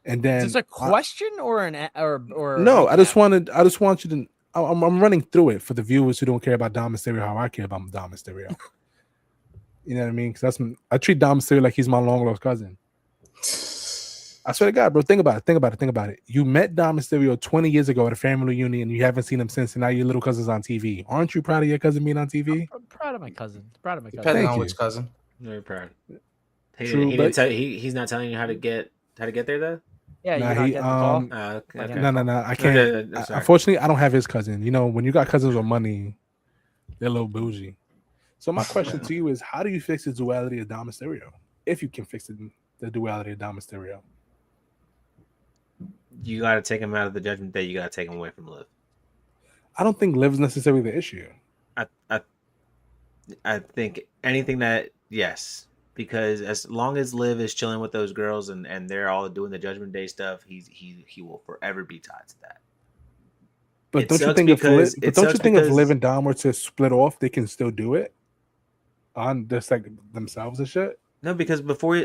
And then is this a question or no? I just want you to. I'm running through it for the viewers who don't care about Dom Mysterio how I care about Dom Mysterio. You know what I mean? Because I treat Dom Mysterio like he's my long lost cousin. I swear to God, bro. Think about it. You met Dom Mysterio 20 years ago at a family reunion, and you haven't seen him since, and now your little cousin's on TV. Aren't you proud of your cousin being on TV? I'm proud of my cousin. Depending on which cousin. Very proud. True, He's not telling you how to get there though. Yeah, nah, you not he, get the call. Okay. No, I can't. Unfortunately, I don't have his cousin. You know, when you got cousins with money, they're a little bougie. So my question to you is, how do you fix the duality of Dom Mysterio? If you can fix the duality of Dom Mysterio. You got to take him out of the Judgment Day. You got to take him away from Liv. I don't think Liv's necessarily the issue. I think anything that, yes, because as long as Liv is chilling with those girls and they're all doing the Judgment Day stuff, he will forever be tied to that. But don't you think if Liv and Dom were to split off, they can still do it on just like themselves and shit? No, because before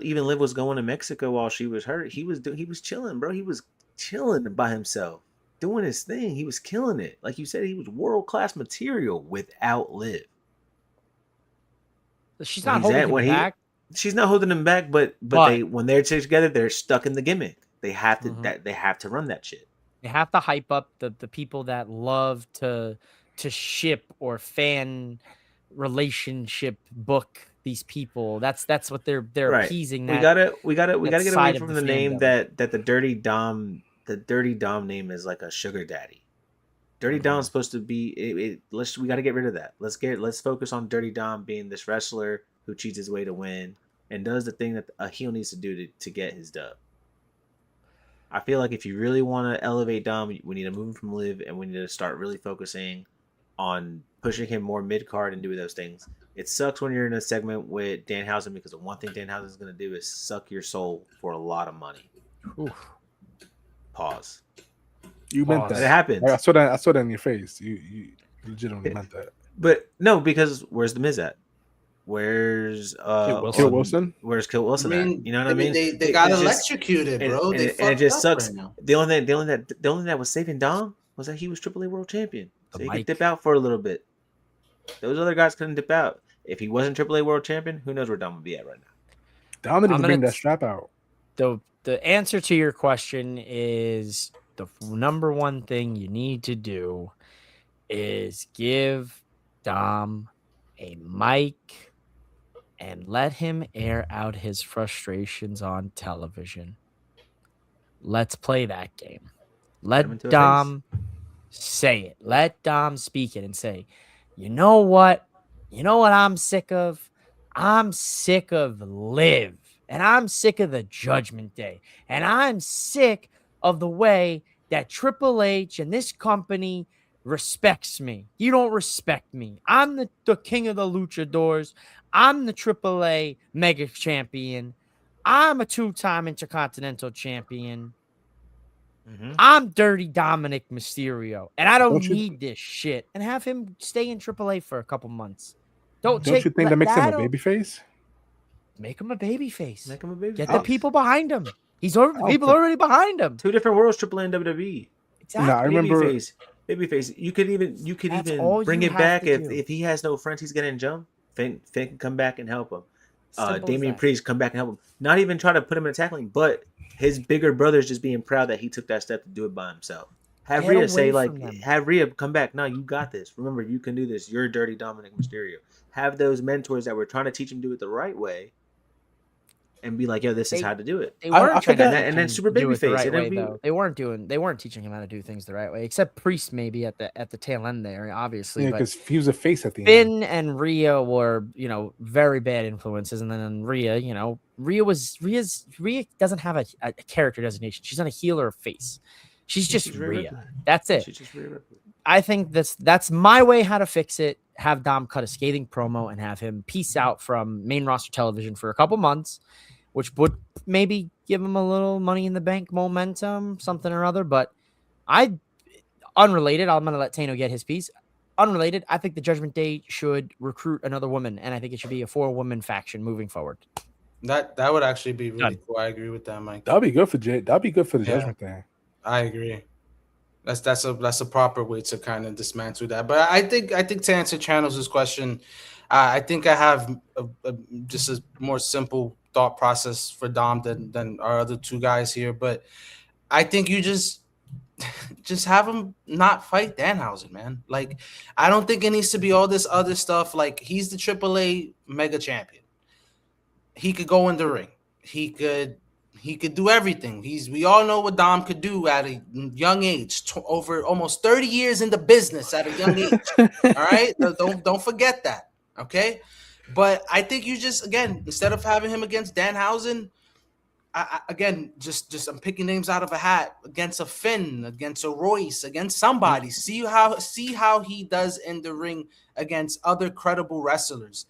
even Liv was going to Mexico while she was hurt, he was chilling, bro. He was chilling by himself, doing his thing. He was killing it. Like you said, he was world-class material without Liv. She's not holding him back. She's not holding him back, but they when they're together, they're stuck in the gimmick. They have to they have to run that shit. They have to hype up the people that love to ship or fan relationship book these people. That's what they're right. Appeasing. We gotta get away from the name that the Dirty Dom name is like a sugar daddy. Dirty Dom's supposed to be we got to get rid of that. Let's focus on Dirty Dom being this wrestler who cheats his way to win and does the thing that a heel needs to do to get his dub. I feel like if you really want to elevate Dom, we need to move him from Liv, and we need to start really focusing on pushing him more mid-card and doing those things. It sucks when you're in a segment with Danhausen because the one thing Danhausen is going to do is suck your soul for a lot of money. Oof. Pause. You meant that. It happened. I saw that in your face. You legitimately meant that. But no, because where's the Miz at? Where's Kill Wilson? Where's Kill Wilson at? You know what I mean? They got electrocuted, bro. And it just sucks. Right now. The only thing that was saving Dom was that he was AAA World Champion. So he could dip out for a little bit. Those other guys couldn't dip out. If he wasn't AAA World Champion, who knows where Dom would be at right now? Dom didn't bring that strap out. The answer to your question is the number one thing you need to do is give Dom a mic and let him air out his frustrations on television. Let's play that game. Let Dom say it. Let Dom speak it and say, you know what? You know what I'm sick of? I'm sick of Liv. And I'm sick of the Judgment Day. And I'm sick of the way that Triple H and this company respects me. You don't respect me. I'm the king of the luchadors. I'm the AAA mega champion. I'm a 2-time intercontinental champion. Mm-hmm. I'm Dirty Dominic Mysterio. And I don't need this shit. And have him stay in AAA for a couple months. Don't you think that makes him a babyface? Make him a babyface. Get the people behind him. People already behind him. Two different worlds, AAA and WWE. Exactly. No, I remember babyface. You could even bring it back if he has no friends. He's getting jumped. Finn can come back and help him. Damian Priest come back and help him. Not even try to put him in a tackling, but his bigger brother's just being proud that he took that step to do it by himself. Have Rhea say have Rhea come back. No, you got this. Remember, you can do this. You're Dirty Dominic Mysterio. Have those mentors that were trying to teach him to do it the right way. And be like, yo, this is how to do it. They weren't and then super babyface. They weren't teaching him how to do things the right way, except Priest maybe at the tail end there, obviously. Yeah, because he was a face at the Finn end. Finn and Rhea were, very bad influences, and then Rhea, Rhea doesn't have a character designation. She's not a heel or a face. She's just Rhea. That's it. She's just Rhea. I think that's my way how to fix it. Have Dom cut a scathing promo and have him peace out from main roster television for a couple months. which would maybe give him a little money in the bank momentum, something or other. But unrelated, I'm going to let Tano get his piece. Unrelated, I think the Judgment Day should recruit another woman, and I think it should be a 4-woman faction moving forward. That would actually be really cool. I agree with that, Mike. That'd be good for That'd be good for the Judgment Day. I agree. That's a proper way to kind of dismantle that. But I think to answer Channels' question, I think I have just a more simple thought process for Dom than our other two guys here. But I think you just have him not fight Danhausen, man. Like, I don't think it needs to be all this other stuff. Like, he's the AAA mega champion. He could go in the ring. He could do everything. We all know what Dom could do at a young age, over almost 30 years in the business at a young age. All right, don't forget that. Okay, but I think you just, again, instead of having him against Danhausen, again, just I'm picking names out of a hat, against a Finn, against a Royce, against somebody. See how he does in the ring against other credible wrestlers.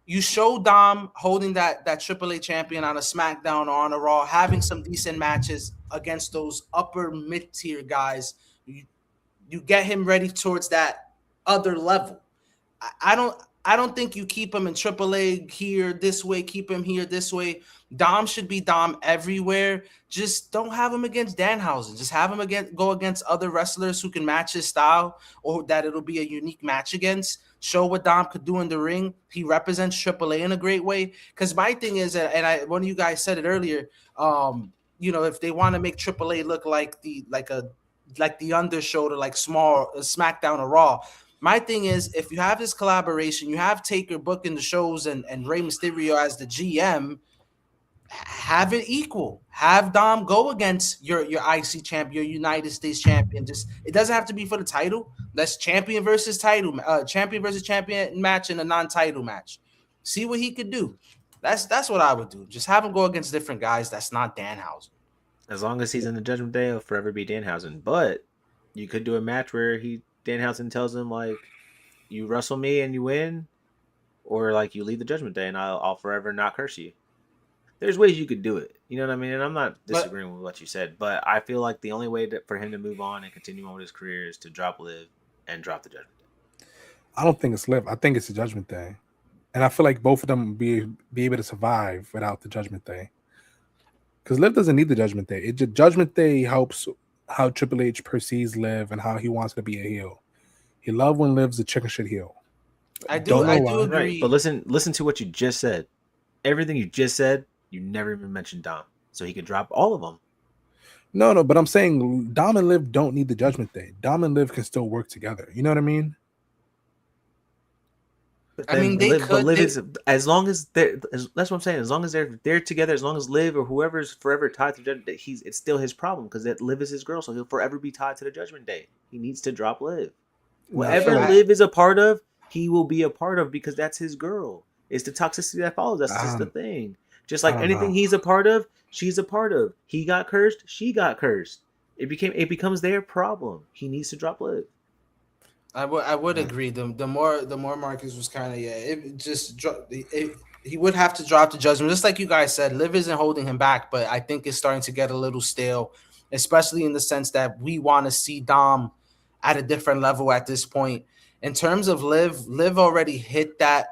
You show Dom holding that AAA champion on a SmackDown or on a Raw, having some decent matches against those upper mid-tier guys. You get him ready towards that other level. I don't think you keep him in AAA here this way, keep him here this way. Dom should be Dom everywhere. Just don't have him against Danhausen. Just have him go against other wrestlers who can match his style, or that it'll be a unique match against. Show what Dom could do in the ring. He represents AAA in a great way. Because my thing is, and one of you guys said it earlier, if they want to make AAA look like the undershow to like small SmackDown or Raw. My thing is, if you have this collaboration, you have Taker booking the shows and Rey Mysterio as the GM, have it equal. Have Dom go against your IC champion, your United States champion. It doesn't have to be for the title. That's champion versus title, champion versus champion match, and a non-title match. See what he could do. That's what I would do. Just have him go against different guys. That's not Danhausen. As long as he's in the Judgment Day, he'll forever be Danhausen. But you could do a match where Danhausen tells him, like, you wrestle me and you win, or like you leave the Judgment Day and I'll forever not curse you. There's ways you could do it. You know what I mean? And I'm not disagreeing with what you said, but I feel like the only way for him to move on and continue on with his career is to drop Liv and drop the Judgment Day. I don't think it's Liv. I think it's the Judgment Day. And I feel like both of them will be able to survive without the Judgment Day. Because Liv doesn't need the Judgment Day. Judgment Day helps how Triple H perceives Liv and how he wants to be a heel. He loves when Liv's a chicken shit heel. I do agree. Right. But listen to what you just said. Everything you just said, you never even mentioned Dom. So he could drop all of them. No, but I'm saying Dom and Liv don't need the Judgment Day. Dom and Liv can still work together. You know what I mean? As long as that's what I'm saying. As long as they're together, as long as Liv or whoever's forever tied to the Judgment Day, it's still his problem because Liv is his girl, so he'll forever be tied to the Judgment Day. He needs to drop Liv. Whatever Liv is a part of, he will be a part of because that's his girl. It's the toxicity that follows. That's just the thing. Just like anything he's a part of, she's a part of. He got cursed, she got cursed. It becomes their problem. He needs to drop Liv. I would agree. The more Marcus was kind of he would have to drop the Judgment. Just like you guys said, Liv isn't holding him back, but I think it's starting to get a little stale, especially in the sense that we want to see Dom at a different level at this point. In terms of Liv already hit that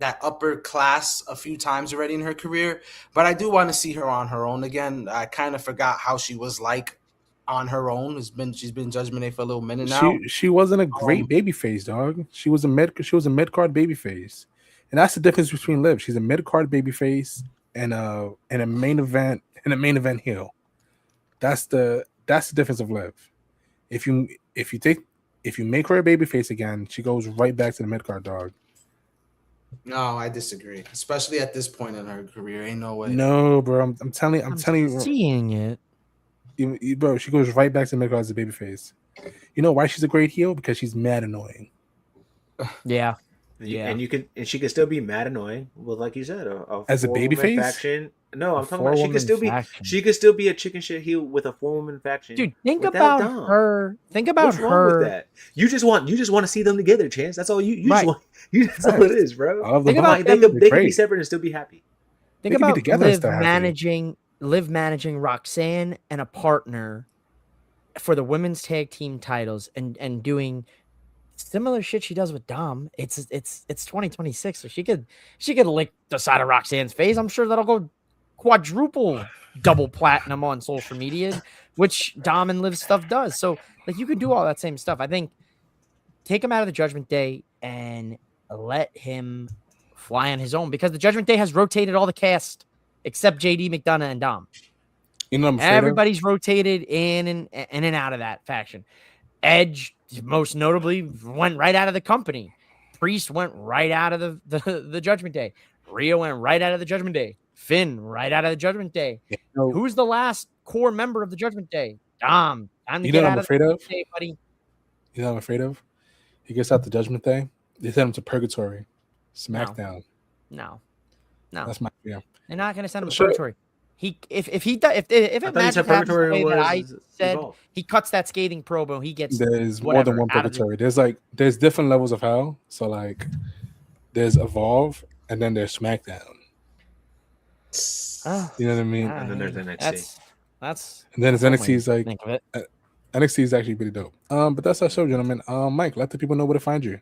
upper class a few times already in her career, but I do want to see her on her own again. I kind of forgot how she was like on her own. She's been Judgment Day for a little minute now. She wasn't a great baby face, dog. She was a mid card baby face, and that's the difference between Liv. She's a mid card baby face and a main event heel. That's the difference of Liv. If you make her a baby face again, she goes right back to the mid card, dog. No, I disagree. Especially at this point in her career, ain't no way. No, bro. I'm telling you, seeing it. Bro, she goes right back to mid card as a baby face. You know why she's a great heel? Because she's mad annoying. Yeah. And she can still be mad annoying. Well, like you said, as a baby face faction. No, I'm talking about she could still be a chicken shit heel with a 4-woman faction. Dude, think about Dom. her. Think about What's wrong with that? You just want to see them together, Chance. That's all you just want. That's all it is, bro. They can be separate and still be happy. Think They could be about together and still happy. Liv managing Roxanne and a partner for the women's tag team titles and doing similar shit she does with Dom. It's 2026, so she could lick the side of Roxanne's face. I'm sure that'll go quadruple double platinum on social media, which Dom and Liv stuff does. So like you could do all that same stuff. I think take him out of the Judgment Day and let him fly on his own, because the Judgment Day has rotated all the cast except JD McDonough and Dom. You know, Everybody's rotated in and out of that faction. Edge, most notably, went right out of the company. Priest went right out of the Judgment Day. Rhea went right out of the Judgment Day. Finn right out of the Judgment Day. Who's the last core member of the Judgment Day? Dom. Time to you get know out I'm of afraid the of? Day, buddy. You know what I'm afraid of? He gets out the Judgment Day. They send him to Purgatory. SmackDown. No. That's my fear. They're not going to send him to Sure. Purgatory. If it magic happens the way that I said, he cuts that scathing promo. He gets There's more whatever than one out of the- Purgatory. There's different levels of hell. So like there's Evolve and then there's SmackDown. Oh, You know what I mean? And then there's NXT. That's And then it's one way NXT to is like think of it. NXT is actually pretty dope. But that's our show, gentlemen. Mike, let the people know where to find you.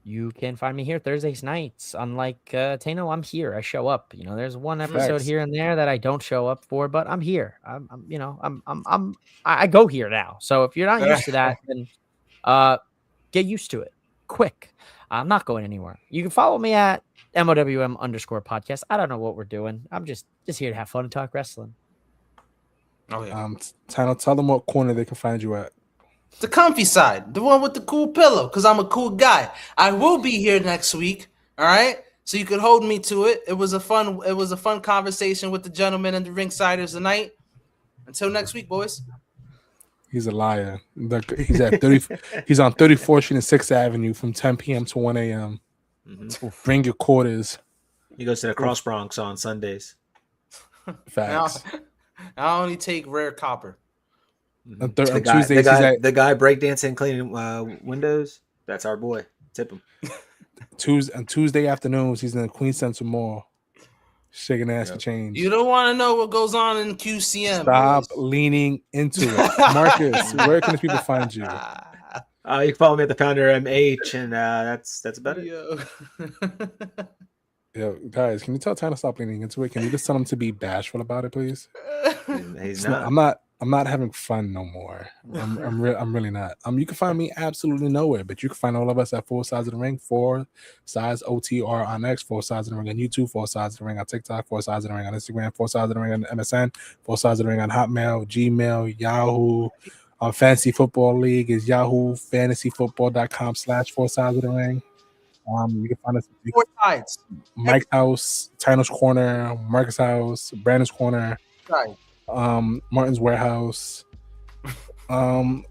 You can find me here Thursdays nights. Unlike Tano, I'm here. I show up. You know, there's one episode Facts. here and there that I don't show up for, but I'm here. I go here now. So if you're not used to that, then get used to it quick. I'm not going anywhere. You can follow me at MOWM_podcast. I don't know what we're doing. I'm just here to have fun and talk wrestling. Oh yeah. Tano, tell them what corner they can find you at. The comfy side, the one with the cool pillow, because I'm a cool guy. I will be here next week, all right? So you could hold me to it. It was a fun conversation with the gentlemen and the ringsiders tonight. Until next week, boys. He's a liar. He's at 30. He's on 34th Street and 6th Avenue from 10 p.m. to 1 a.m. Mm-hmm. Bring your quarters. He goes to the Cross Bronx on Sundays. Facts. I only take rare copper. On The Tuesdays, guy breakdancing, cleaning windows. That's our boy. Tip him. on Tuesday afternoons, he's in the Queen Center Mall, shaking ass for change. You don't want to know what goes on in QCM. Stop boys. leaning into it. Marcus, where can the people find you? You can follow me at the Founder MH, and that's about it. Yo, guys, can you tell Tyler to stop leaning into it? Can you just tell him to be bashful about it, please? He's not. I'm not having fun no more. I'm really not. You can find me absolutely nowhere, but you can find all of us at 4 Sides of the Ring, 4 Sides OTR on X, 4 Sides of the Ring on YouTube, 4 Sides of the Ring on TikTok, 4 Sides of the Ring on Instagram, 4 Sides of the Ring on MSN, 4 Sides of the Ring on Hotmail, Gmail, Yahoo. Fantasy Football League is yahoofantasyfootball.com/4 Sides of the Ring. You can find us at 4 sides. Mike's house, Tino's Corner, Marcus' house, Brandon's Corner, Right. Martin's Warehouse,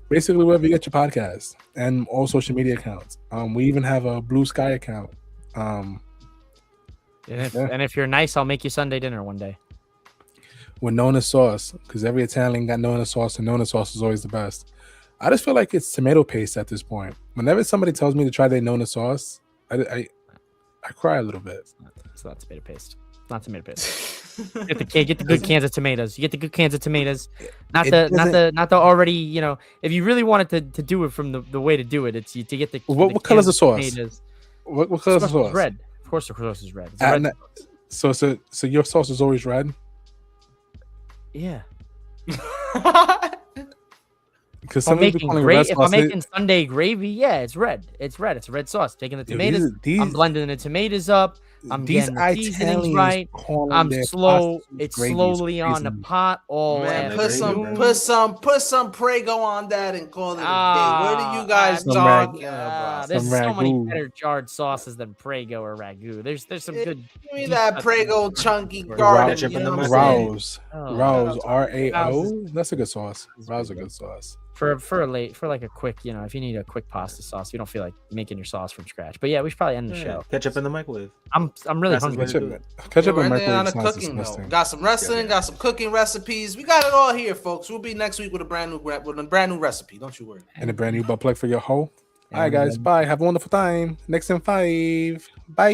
basically wherever you get your podcast, and all social media accounts. We even have a Blue Sky account. And if you're nice, I'll make you Sunday dinner one day. With Nona sauce, because every Italian got Nona sauce, and Nona sauce is always the best. I just feel like it's tomato paste at this point. Whenever somebody tells me to try their Nona sauce, I cry a little bit. It's not tomato paste. It's not tomato paste. Get the good cans of tomatoes. You get the good cans of tomatoes. Not the already, you know, if you really wanted to do it from the way to do it, it's to get the what color's the sauce? Tomatoes. What color's the sauce? Red. Of course the sauce is red. It's a red sauce. So your sauce is always red? Yeah. Because I'm making Sunday gravy, yeah, it's red. It's red. It's a red sauce. Taking the tomatoes, I'm blending the tomatoes up. I'm getting the seasonings right. I'm slow. It's slowly on the pot. Man, put some Prego on that and call it a day. What are you guys talking about? There's so many better jarred sauces than Prego or ragu. There's some good. Give me that Prego chunky garlic. Rouse, RAO. That's a good sauce. Rouse is a good sauce. For like a quick, you know, if you need a quick pasta sauce, you don't feel like making your sauce from scratch. But yeah, we should probably end the show. Ketchup in the microwave. I'm really hungry. Ketchup in the microwave on a sounds cooking disgusting. note. Got some wrestling, got some cooking recipes. We got it all here, folks. We'll be next week with a brand new recipe. Don't you worry. And a brand new butt plug for your hoe. All right, guys. Bye. Have a wonderful time. Next in 5. Bye.